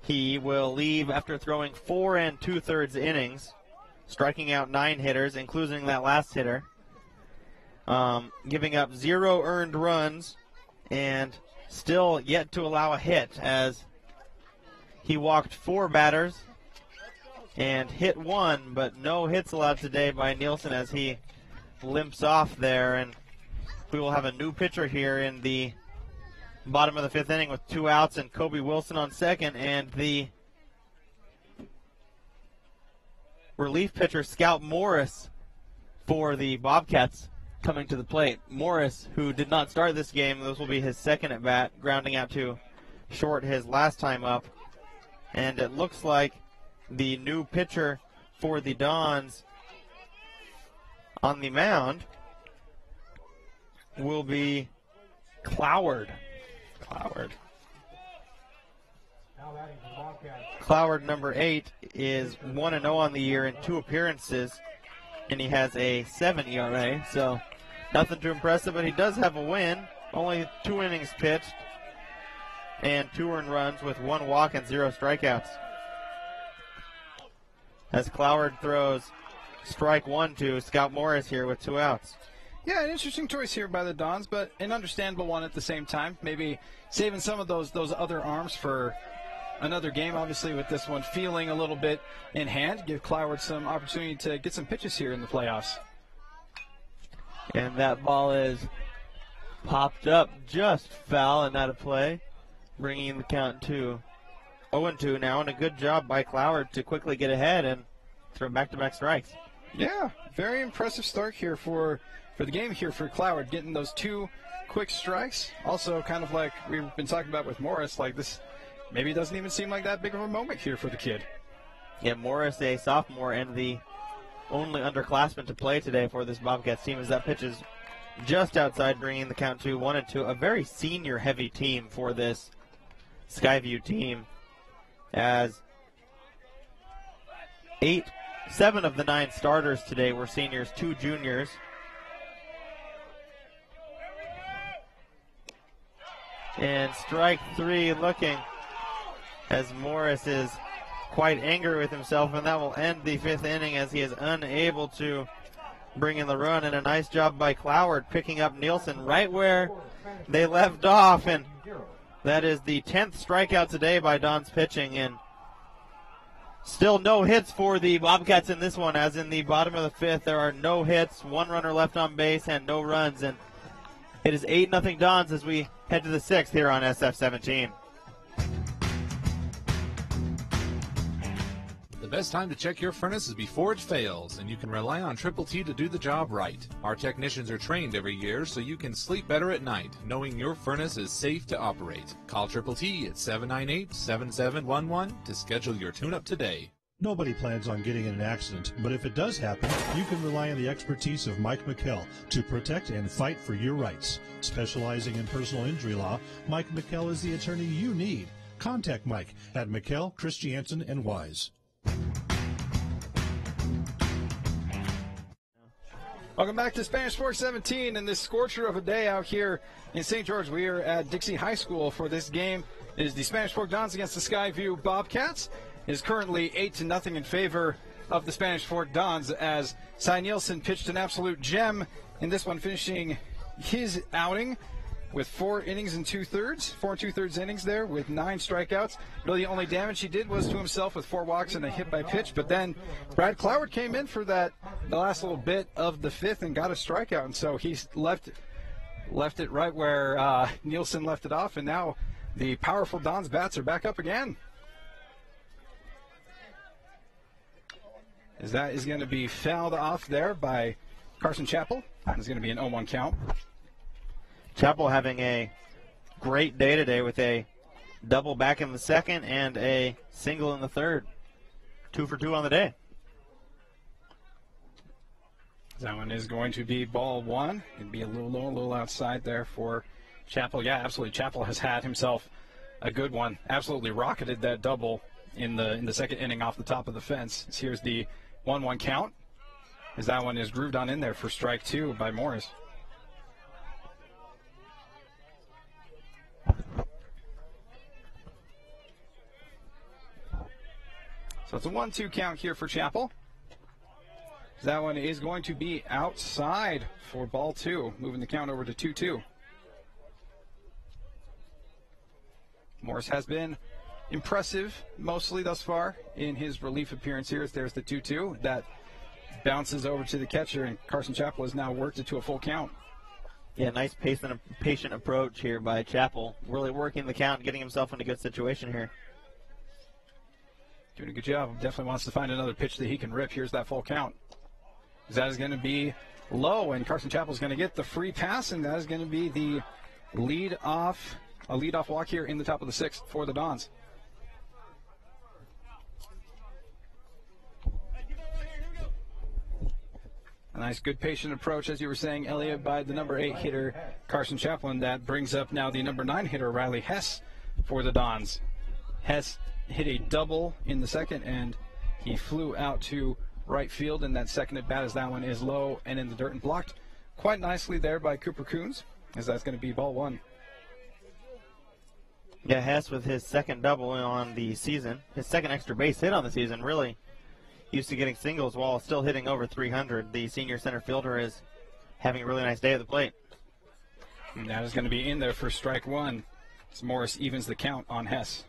he will leave after throwing 4 2/3 innings, striking out 9 hitters, including that last hitter, giving up 0 earned runs, and still yet to allow a hit, as he walked 4 batters and hit 1, but no hits allowed today by Nielsen as he limps off there. And we will have a new pitcher here in the bottom of the 5th inning with 2 outs and Kobe Wilson on second, and the relief pitcher Scout Morris for the Bobcats coming to the plate. Morris, who did not start this game, this will be his second at bat, grounding out to short his last time up. And it looks like the new pitcher for the Dons on the mound will be Cloward. Cloward, number 8, is 1-0 on the year in 2 appearances, and he has a 7 ERA, so nothing too impressive, but he does have a win. Only 2 innings pitched and 2 earned runs with 1 walk and 0 strikeouts. As Cloward throws strike 1 to Scout Morris here with 2 outs. Yeah, an interesting choice here by the Dons, but an understandable one at the same time. Maybe saving some of those other arms for another game, obviously, with this one feeling a little bit in hand. Give Cloward some opportunity to get some pitches here in the playoffs. And that ball is popped up just foul and out of play, bringing the count to 0-2 now, and a good job by Cloward to quickly get ahead and throw back-to-back strikes. Yeah, very impressive start here for the game here for Cloward, getting those 2 quick strikes. Also, kind of like we've been talking about with Morris, like this maybe doesn't even seem like that big of a moment here for the kid. Yeah, Morris, a sophomore, and the only underclassman to play today for this Bobcats team, as that pitch is just outside, bringing the count to 1-2. A very senior-heavy team for this Skyview team, as 7 of the 9 starters today were seniors, 2 juniors. And strike 3 looking, as Morris is quite angry with himself, and that will end the 5th inning as he is unable to bring in the run. And a nice job by Cloward picking up Nielsen right where they left off, and that is the 10th strikeout today by Don's pitching. And still no hits for the Bobcats in this one, as in the bottom of the 5th there are no hits, 1 runner left on base, and no runs. And it is 8-0 Dons as we head to the 6th here on SF-17. The best time to check your furnace is before it fails, and you can rely on Triple T to do the job right. Our technicians are trained every year so you can sleep better at night, knowing your furnace is safe to operate. Call Triple T at 798-7711 to schedule your tune-up today. Nobody plans on getting in an accident, but if it does happen, you can rely on the expertise of Mike McKell to protect and fight for your rights. Specializing in personal injury law, Mike McKell is the attorney you need. Contact Mike at McKell, Christiansen, and Wise. Welcome back to Spanish Fork 17 and this scorcher of a day out here in St. George. We are at Dixie High School for this game. It is the Spanish Fork Dons against the Skyview Bobcats. It is currently 8-0 in favor of the Spanish Fork Dons, as Cy Nielsen pitched an absolute gem in this one, finishing his outing. with 4 innings and 2/3, 4 2/3 innings there with 9 strikeouts. Really the only damage he did was to himself with 4 walks and a hit by pitch, but then Brad Cloward came in for the last little bit of the 5th and got a strikeout, and so he left it right where Nielsen left it off, and now the powerful Dons bats are back up again. As that is going to be fouled off there by Carson Chappell. It's going to be an 0-1 count. Chappell having a great day today with a double back in the 2nd and a single in the 3rd. 2 for 2 on the day. That one is going to be ball 1. It'd be a little low, a little outside there for Chappell. Yeah, absolutely. Chappell has had himself a good one. Absolutely rocketed that double in the 2nd inning off the top of the fence. So here's the 1-1 count, as that one is grooved on in there for strike 2 by Morris. So it's a 1-2 count here for Chappell. That one is going to be outside for ball 2, moving the count over to 2-2. Morris has been impressive mostly thus far in his relief appearance here. There's the 2-2. That bounces over to the catcher, and Carson Chappell has now worked it to a full count. Yeah, nice patient approach here by Chappell. Really working the count, getting himself in a good situation here. Doing a good job. Definitely wants to find another pitch that he can rip. Here's that full count. That is going to be low, and Carson Chappell is going to get the free pass, and that is going to be the leadoff walk here in the top of the 6th for the Dons. A nice, good, patient approach, as you were saying, Elliot, by the number 8 hitter, Carson Chappell, and that brings up now the number 9 hitter, Riley Hess, for the Dons. Hess hit a double in the 2nd, and he flew out to right field in that 2nd at bat, as that one is low and in the dirt and blocked quite nicely there by Cooper Coons, as that's going to be ball 1. Yeah, Hess with his 2nd double on the season, his 2nd extra base hit on the season, really used to getting singles while still hitting over 300. The senior center fielder is having a really nice day at the plate. And that is going to be in there for strike 1, as Morris evens the count on Hess.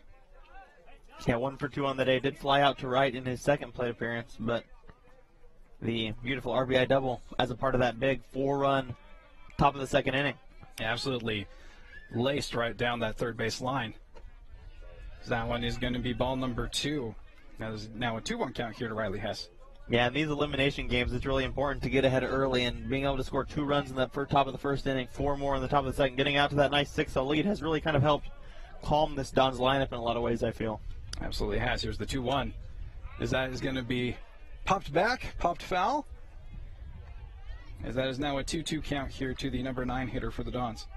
Yeah, 1 for 2 on the day. Did fly out to right in his 2nd plate appearance, but the beautiful RBI double as a part of that big 4-run top of the 2nd inning. Absolutely laced right down that 3rd base line. That one is going to be ball number 2. There's now a 2-1 count here to Riley Hess. Yeah, in these elimination games, it's really important to get ahead early, and being able to score 2 runs in the top of the 1st inning, 4 more in the top of the 2nd, getting out to that nice 6-0 lead has really kind of helped calm this Dons lineup in a lot of ways, I feel. Absolutely has. Here's the 2-1. As that is going to be popped back, popped foul. As that is now a 2-2 count here to the number 9 hitter for the Dons.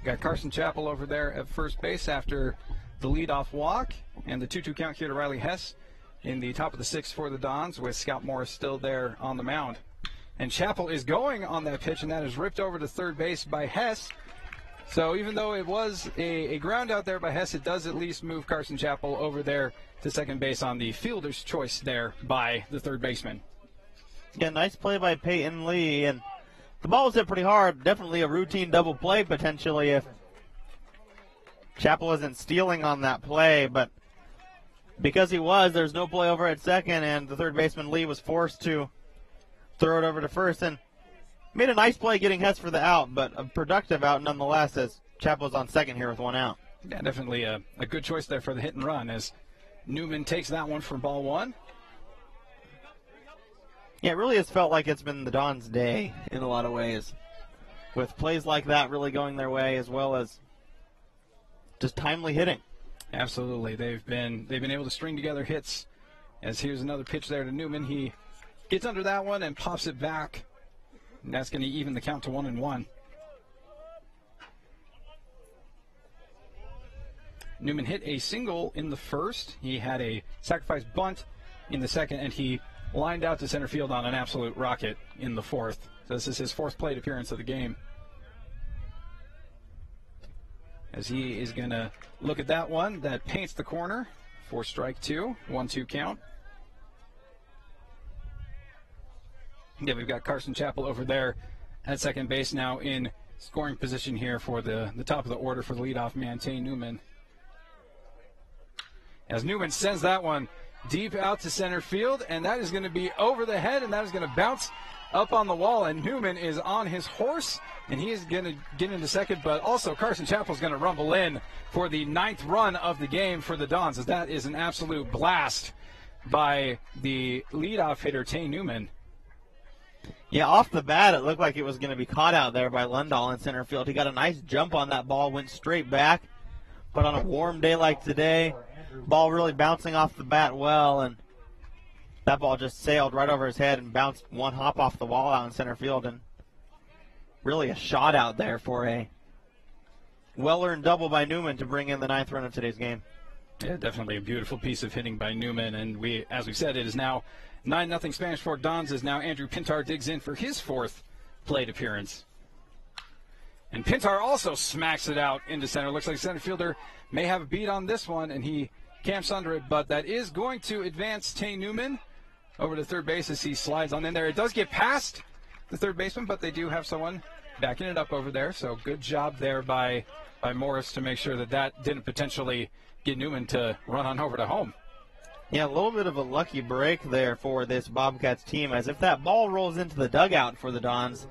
Got Carson Chappell over there at first base after the leadoff walk, and the 2-2 count here to Riley Hess in the top of the 6th for the Dons, with Scott Morris still there on the mound. And Chappell is going on that pitch, and that is ripped over to 3rd base by Hess. So even though it was a ground out there by Hess, it does at least move Carson Chappell over there to 2nd base on the fielder's choice there by the 3rd baseman. Yeah, nice play by Peyton Lee, and the ball was hit pretty hard. Definitely a routine double play potentially if Chappell isn't stealing on that play, but because he was, there's no play over at 2nd, and the 3rd baseman Lee was forced to throw it over to 1st, and made a nice play getting Hess for the out, but a productive out nonetheless, as Chappell's on 2nd here with 1 out. Yeah, definitely a good choice there for the hit and run, as Newman takes that one for ball 1. Yeah, it really has felt like it's been the Dons' day in a lot of ways, with plays like that really going their way, as well as just timely hitting. Absolutely, they've been able to string together hits. As here's another pitch there to Newman, he gets under that one and pops it back, and that's going to even the count to 1-1. Newman hit a single in the 1st. He had a sacrifice bunt in the 2nd, and he lined out to center field on an absolute rocket in the 4th. So this is his 4th plate appearance of the game. As he is going to look at that one, that paints the corner for strike 2, 1-2 count. Yeah, we've got Carson Chappell over there at second base now in scoring position here for the top of the order for the leadoff man, Tay Newman. As Newman sends that one deep out to center field, and that is going to be over the head, and that is going to bounce up on the wall, and Newman is on his horse, and he is going to get into second, but also Carson Chappell is going to rumble in for the 9th run of the game for the Dons, as that is an absolute blast by the leadoff hitter, Tay Newman. Yeah, off the bat, it looked like it was going to be caught out there by Lundahl in center field. He got a nice jump on that ball, went straight back, but on a warm day like today, ball really bouncing off the bat well, and that ball just sailed right over his head and bounced one hop off the wall out in center field, and really a shot out there for a well-earned double by Newman to bring in the 9th run of today's game. Yeah, definitely a beautiful piece of hitting by Newman, and as we said, it is now 9-0 Spanish Fork Dons, as now Andrew Pintar digs in for his 4th plate appearance. And Pintar also smacks it out into center. Looks like center fielder may have a beat on this one, and he camps under it, but that is going to advance Tay Newman over to third base as he slides on in there. It does get past the third baseman, but they do have someone backing it up over there, so good job there by Morris to make sure that didn't potentially get Newman to run on over to home. Yeah, a little bit of a lucky break there for this Bobcats team, as if that ball rolls into the dugout for the Dons,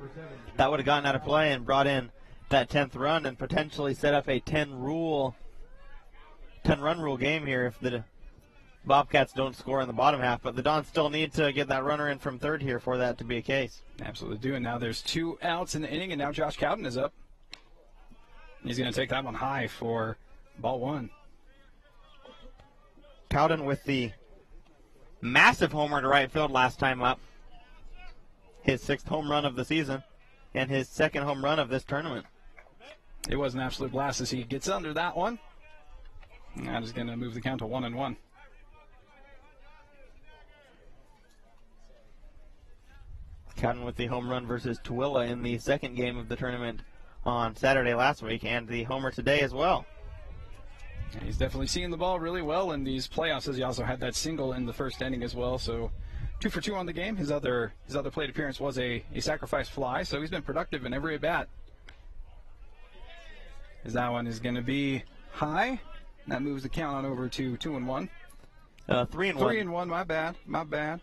that would have gotten out of play and brought in that 10th run and potentially set up a 10-run rule game here if the Bobcats don't score in the bottom half. But the Dons still need to get that runner in from third here for that to be a case. Absolutely do. And now there's 2 outs in the inning, and now Josh Cowden is up. He's going to take that one high for ball 1. Cowden with the massive homer to right field last time up. His 6th home run of the season and his 2nd home run of this tournament. It was an absolute blast as he gets under that one. And that is going to move the count to 1-1. Cowden with the home run versus Tooele in the 2nd game of the tournament on Saturday last week, and the homer today as well. And he's definitely seeing the ball really well in these playoffs, as he also had that single in the 1st inning as well. So 2 for 2 on the game. His other plate appearance was a sacrifice fly, so he's been productive in every at bat. As that one is going to be high. That moves the count on over to 2-1. 3-1. 3-1. My bad.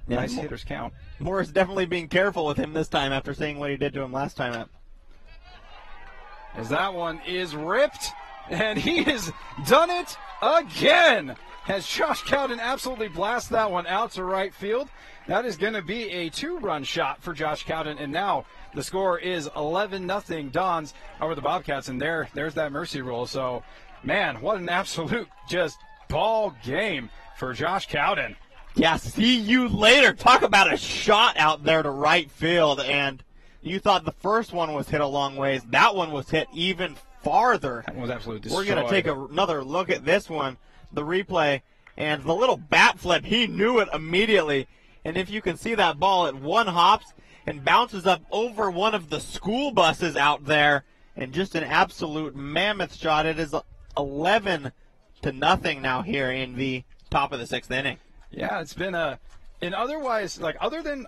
Yeah, nice hitter's count. Morris definitely being careful with him this time after seeing what he did to him last time up. As that one is ripped, and he has done it again. As Josh Cowden absolutely blasts that one out to right field. That is going to be a 2-run shot for Josh Cowden, and now the score is 11-0 Dons over the Bobcats, and there's that mercy rule. So, man, what an absolute just ball game for Josh Cowden. Yeah, see you later. Talk about a shot out there to right field, and you thought the first one was hit a long ways. That one was hit even farther. That one was absolutely destroyed. We're going to take another look at this one, the replay, and the little bat flip. He knew it immediately. And if you can see that ball, it one hops and bounces up over one of the school buses out there, and just an absolute mammoth shot. It is 11-0 now here in the top of the 6th inning. Yeah, it's been otherwise, like other than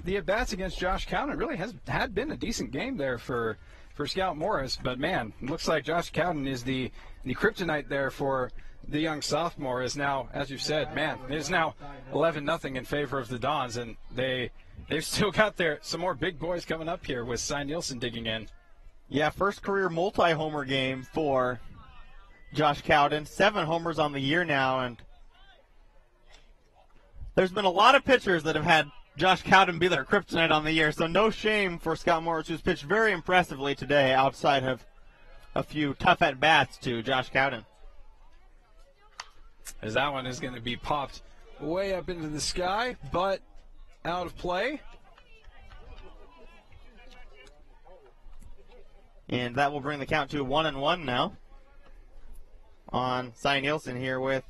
the at bats against Josh Cowden, it really had been a decent game there for Scout Morris. But man, it looks like Josh Cowden is the kryptonite there for the young sophomore. Is now, as you've said, man, it is now 11-0 in favor of the Dons, and they've still got some more big boys coming up here with Cy Nielsen digging in. Yeah, first career multi-homer game for Josh Cowden. 7 homers on the year now, and there's been a lot of pitchers that have had Josh Cowden be their kryptonite on the year, so no shame for Scott Morris, who's pitched very impressively today outside of a few tough at-bats to Josh Cowden. As that one is going to be popped way up into the sky, but out of play. And that will bring the count to 1-1 now on Cy Nielsen here with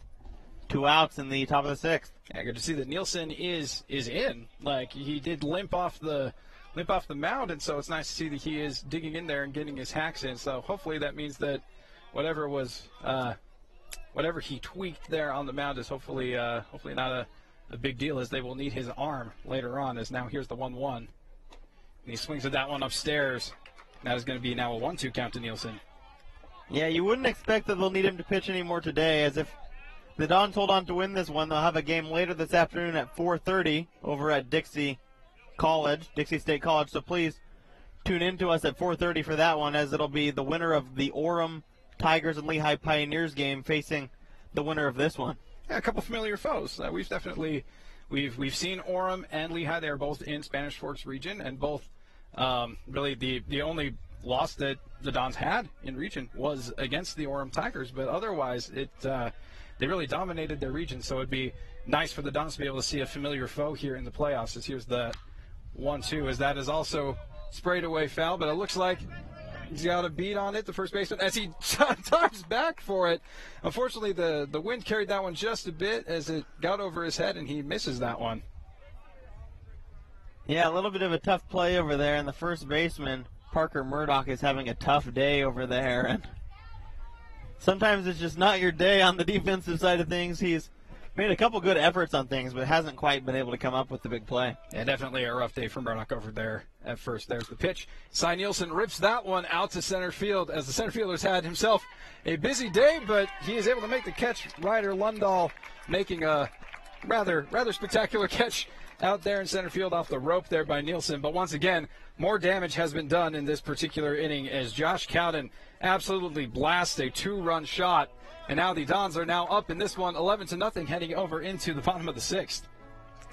2 outs in the top of the 6th. Yeah, good to see that Nielsen is in. Like, he did limp off the mound, and so it's nice to see that he is digging in there and getting his hacks in. So hopefully that means that whatever he tweaked there on the mound is hopefully not a big deal, as they will need his arm later on, as now here's the 1-1. And he swings at that one upstairs. That is going to be now a 1-2 count to Nielsen. Yeah, you wouldn't expect that they'll need him to pitch anymore today, as if the Dons hold on to win this one, they'll have a game later this afternoon at 4:30 over at Dixie State College. So please tune in to us at 4:30 for that one, as it'll be the winner of the Orem Tigers and Lehigh Pioneers game facing the winner of this one. Yeah, a couple familiar foes. We've seen Orem and Lehigh. They are both in Spanish Forks region, and both really the only loss that the Dons had in region was against the Orem Tigers. But otherwise, they really dominated their region. So it'd be nice for the Dons to be able to see a familiar foe here in the playoffs. As here's the 1-2, as that is also sprayed away foul, but it looks like he's got a beat on it, the first baseman, as he dives back for it. Unfortunately, the wind carried that one just a bit as it got over his head, and he misses that one. Yeah, a little bit of a tough play over there, and the first baseman, Parker Murdoch, is having a tough day over there. And sometimes it's just not your day on the defensive side of things. He's made a couple good efforts on things, but hasn't quite been able to come up with the big play. Yeah, definitely a rough day for Murdoch over there at first. There's the pitch. Cy Nielsen rips that one out to center field, as the center fielder's had himself a busy day, but he is able to make the catch. Ryder Lundahl making a rather spectacular catch out there in center field off the rope there by Nielsen. But once again, more damage has been done in this particular inning, as Josh Cowden absolutely blasts a 2-run shot. And now the Dons are now up in this one 11-0, heading over into the bottom of the 6th.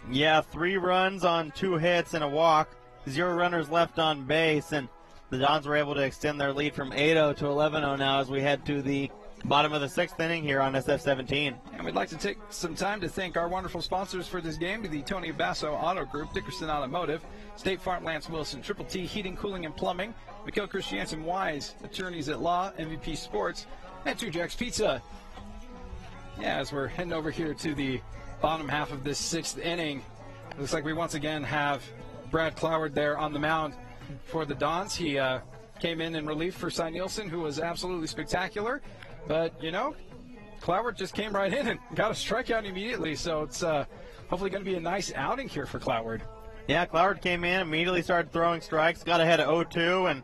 Yeah, 3 runs on 2 hits and a walk. 0 runners left on base, and the Dons were able to extend their lead from 8-0 to 11-0 now as we head to the bottom of the 6th inning here on SF-17. And we'd like to take some time to thank our wonderful sponsors for this game: the Tony Basso Auto Group, Dickerson Automotive, State Farm Lance Wilson, Triple T Heating, Cooling, and Plumbing, McKill Christiansen Wise, Attorneys at Law, MVP Sports, and 2 Jack's Pizza. Yeah, as we're heading over here to the bottom half of this 6th inning, it looks like we once again have Brad Cloward there on the mound for the Dons. He came in relief for Cy Nielsen, who was absolutely spectacular. But, Cloward just came right in and got a strikeout immediately. So it's hopefully going to be a nice outing here for Cloward. Yeah, Cloward came in, immediately started throwing strikes, got ahead of 0-2, and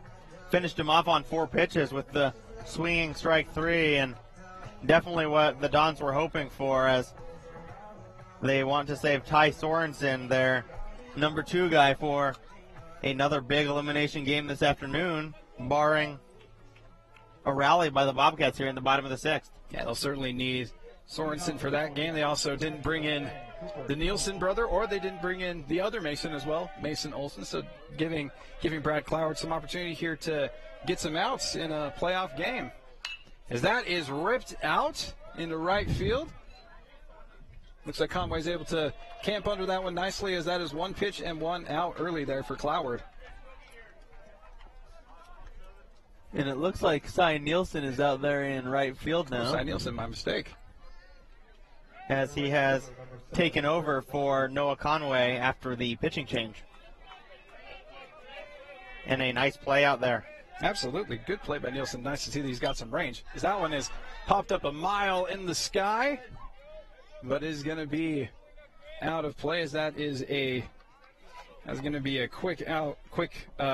finished him off on 4 pitches with the swinging strike 3. And definitely what the Dons were hoping for, as they want to save Ty Sorensen, their number 2 guy, for another big elimination game this afternoon, barring a rally by the Bobcats here in the bottom of the 6th. Yeah, they'll certainly need Sorensen for that game. They also didn't bring in the Nielsen brother, or they didn't bring in the other Mason as well, Mason Olson. So giving Brad Cloward some opportunity here to get some outs in a playoff game. As that is ripped out into right field. Looks like Conway's able to camp under that one nicely, as that is 1 pitch and 1 out early there for Cloward. And it looks like Cy Nielsen is out there in right field now. Cy Nielsen, my mistake. As he has taken over for Noah Conway after the pitching change. And a nice play out there. Absolutely. Good play by Nielsen. Nice to see that he's got some range. As that one is popped up a mile in the sky, but is going to be out of play, as that is going to be a quick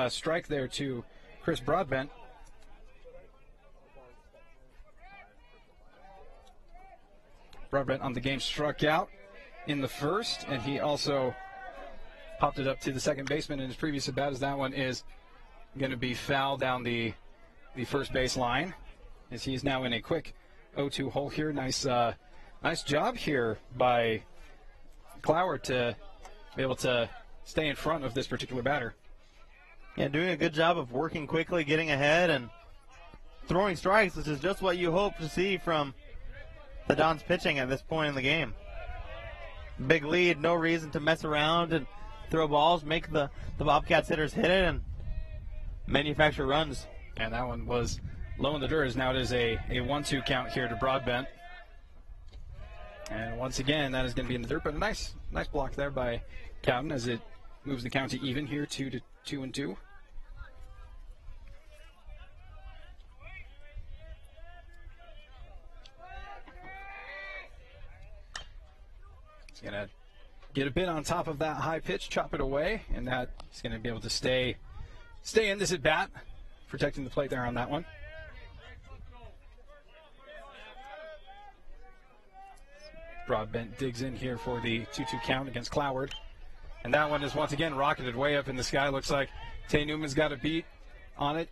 strike there to Chris Broadbent. Broadbent on the game struck out in the first, and he also popped it up to the second baseman in his previous at bat, as that one is going to be foul down the first base line, as he's now in a quick 0-2 hole here. Nice job here by Cloward to be able to stay in front of this particular batter. Yeah, doing a good job of working quickly, getting ahead, and throwing strikes, which is just what you hope to see from the Dons pitching at this point in the game. Big lead, no reason to mess around and throw balls, make the Bobcats hitters hit it, and manufacture runs. And that one was low in the dirt, as now it is a 1-2 count here to Broadbent. And once again, that is going to be in the dirt, but a nice block there by Cowden, as it moves the count to even here, 2-2. He's going to get a bit on top of that high pitch, chop it away, and that he's going to be able to stay in this at bat, protecting the plate there on that one. Broadbent digs in here for the 2-2 count against Cloward. And that one is once again rocketed way up in the sky. Looks like Tay Newman's got a beat on it,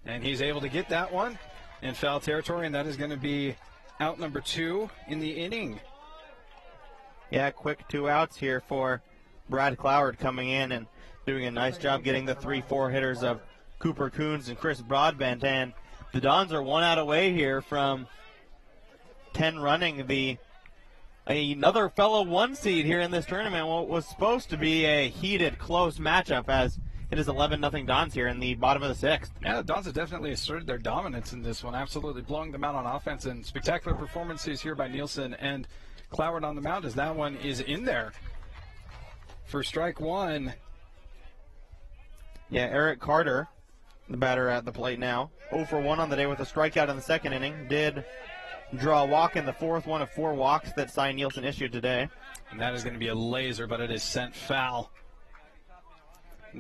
and he's able to get that one in foul territory, and that is going to be out number 2 in the inning. Yeah, quick 2 outs here for Brad Cloward coming in and doing a nice job getting the 3-4 hitters of Cooper Coons and Chris Broadbent. And the Dons are 1 out away here from 10 running another fellow 1 seed here in this tournament. What was supposed to be a heated, close matchup, as it is 11-0 Dons here in the bottom of the 6th. Yeah, the Dons have definitely asserted their dominance in this one, absolutely blowing them out on offense, and spectacular performances here by Nielsen and Cloward on the mound, as that one is in there for strike 1. Yeah, Eric Carter, the batter at the plate now, 0 for 1 on the day with a strikeout in the 2nd inning. Did draw a walk in the 4th, one of 4 walks that Cy Nielsen issued today. And that is going to be a laser, but it is sent foul.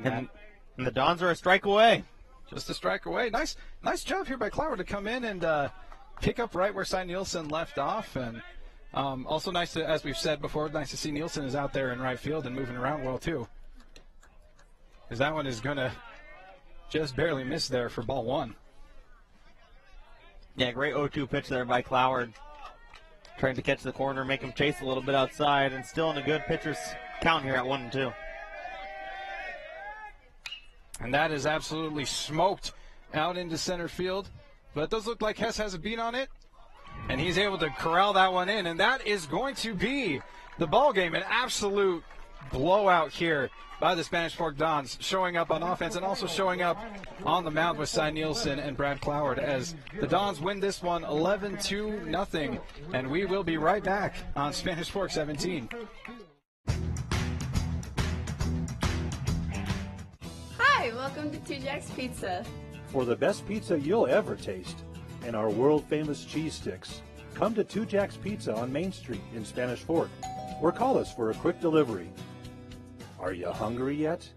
And the Dons are a strike away. Just a strike away. Nice job here by Cloward to come in and pick up right where Cy Nielsen left off. And also nice to, as we've said before, nice to see Nielsen is out there in right field and moving around well too. Because that one is going to just barely miss there for ball 1. Yeah, great 0-2 pitch there by Cloward. Trying to catch the corner, make him chase a little bit outside, and still in a good pitcher's count here at 1-2. And that is absolutely smoked out into center field. But it does look like Hess has a beat on it. And he's able to corral that one in. And that is going to be the ball game. An absolute blowout here by the Spanish Fork Dons, showing up on offense and also showing up on the mound with Cy Nielsen and Brad Cloward, as the Dons win this one 11-0. And we will be right back on Spanish Fork 17. Hi, welcome to 2 Jack's Pizza. For the best pizza you'll ever taste and our world-famous cheese sticks, come to 2 Jack's Pizza on Main Street in Spanish Fork, or call us for a quick delivery. Are you hungry yet?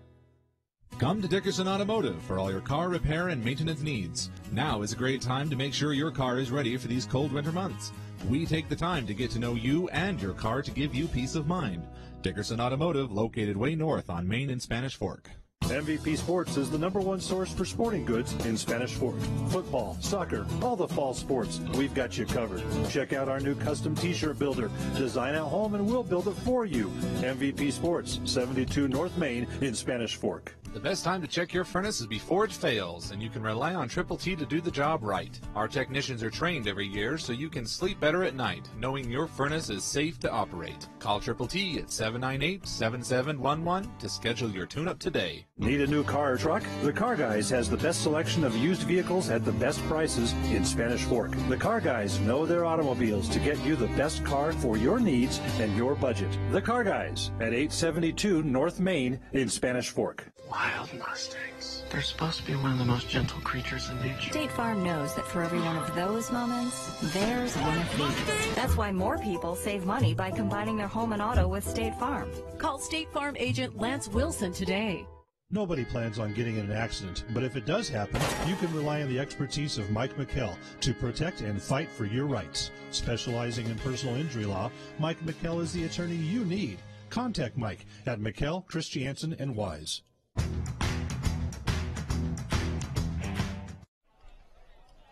Come to Dickerson Automotive for all your car repair and maintenance needs. Now is a great time to make sure your car is ready for these cold winter months. We take the time to get to know you and your car to give you peace of mind. Dickerson Automotive, located way north on Main in Spanish Fork. MVP Sports is the #1 source for sporting goods in Spanish Fork. Football, soccer, all the fall sports, we've got you covered. Check out our new custom t-shirt builder. Design at home and we'll build it for you. MVP Sports, 72 North Main in Spanish Fork. The best time to check your furnace is before it fails, and you can rely on Triple T to do the job right. Our technicians are trained every year so you can sleep better at night, knowing your furnace is safe to operate. Call Triple T at 798-7711 to schedule your tune-up today. Need a new car or truck? The Car Guys has the best selection of used vehicles at the best prices in Spanish Fork. The Car Guys know their automobiles to get you the best car for your needs and your budget. The Car Guys at 872 North Main in Spanish Fork. Wild Mustangs. They're supposed to be one of the most gentle creatures in nature. State Farm knows that for every one of those moments, there's one of these. That's why more people save money by combining their home and auto with State Farm. Call State Farm agent Lance Wilson today. Nobody plans on getting in an accident, but if it does happen, you can rely on the expertise of Mike McKell to protect and fight for your rights. Specializing in personal injury law, Mike McKell is the attorney you need. Contact Mike at McKell, Christiansen, and Wise.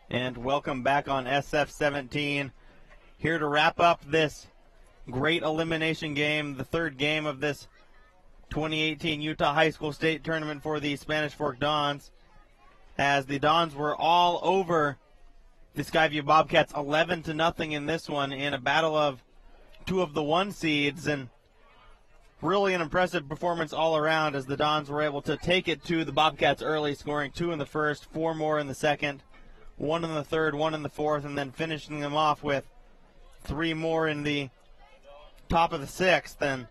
And welcome back on SF17. Here to wrap up this great elimination game, the 3rd game of this 2018 Utah High School State Tournament for the Spanish Fork Dons, as the Dons were all over the Skyview Bobcats 11-0 in this one, in a battle of 2 of the 1 seeds, and really an impressive performance all around, as the Dons were able to take it to the Bobcats early, scoring 2 in the 1st, 4 more in the 2nd, 1 in the 3rd, 1 in the 4th, and then finishing them off with 3 more in the top of the 6th. And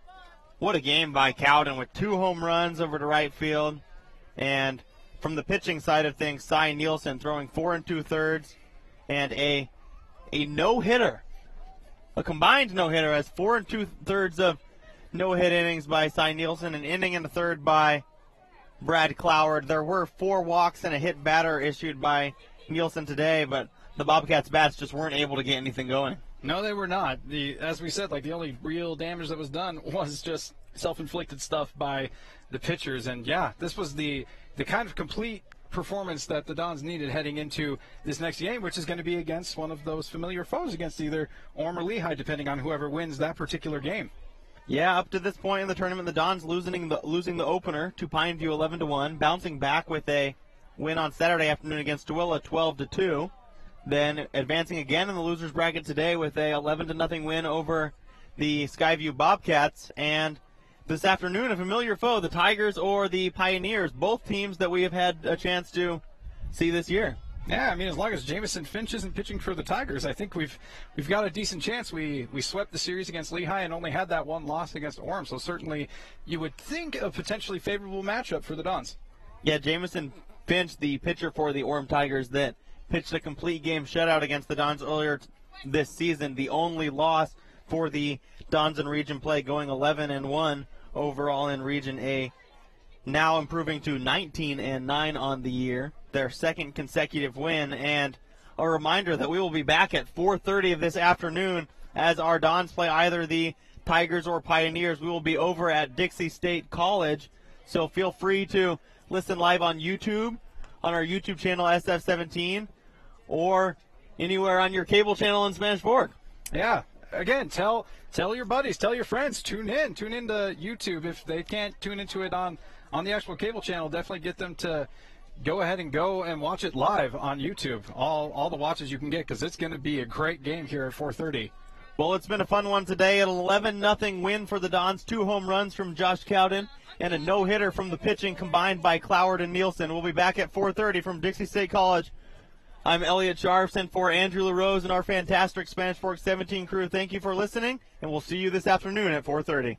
what a game by Cowden, with 2 home runs over to right field. And from the pitching side of things, Cy Nielsen throwing 4 2/3 and a no-hitter, a combined no-hitter, as 4 2/3 of no-hit innings by Cy Nielsen, an inning in the third by Brad Cloward. There were 4 walks and a hit batter issued by Nielsen today, but the Bobcats bats just weren't able to get anything going. No, they were not. As we said, the only real damage that was done was just self-inflicted stuff by the pitchers. And yeah, this was the kind of complete performance that the Dons needed heading into this next game, which is going to be against one of those familiar foes, against either Orem or Lehigh, depending on whoever wins that particular game. Yeah, up to this point in the tournament, the Dons losing the opener to Pineview 11-1, bouncing back with a win on Saturday afternoon against Tooele 12-2. Then advancing again in the losers bracket today with a 11-0 win over the Skyview Bobcats. And this afternoon, a familiar foe, the Tigers or the Pioneers, both teams that we have had a chance to see this year. Yeah, I mean, as long as Jamison Finch isn't pitching for the Tigers, I think we've got a decent chance. We swept the series against Lehigh and only had that one loss against Orem, so certainly you would think a potentially favorable matchup for the Dons. Yeah, Jamison Finch, the pitcher for the Orem Tigers that pitched a complete game shutout against the Dons earlier this season, the only loss for the Dons in region play, going 11-1 overall in Region A, now improving to 19-9 on the year, their second consecutive win. And a reminder that we will be back at 4:30 of this afternoon as our Dons play either the Tigers or Pioneers. We will be over at Dixie State College, so feel free to listen live on YouTube, on our YouTube channel SF17, or anywhere on your cable channel in Spanish Fork. Yeah. Again, tell your buddies, tell your friends, tune in to YouTube. If they can't tune into it on the actual cable channel, definitely get them to go ahead and go and watch it live on YouTube. All the watches you can get, because it's going to be a great game here at 4:30. Well, it's been a fun one today. An 11-0 win for the Dons, 2 home runs from Josh Cowden, and a no-hitter from the pitching combined by Cloward and Nielsen. We'll be back at 4:30 from Dixie State College. I'm Elliot Sharfs, and for Andrew LaRose and our fantastic Spanish Fork 17 crew, thank you for listening, and we'll see you this afternoon at 4:30.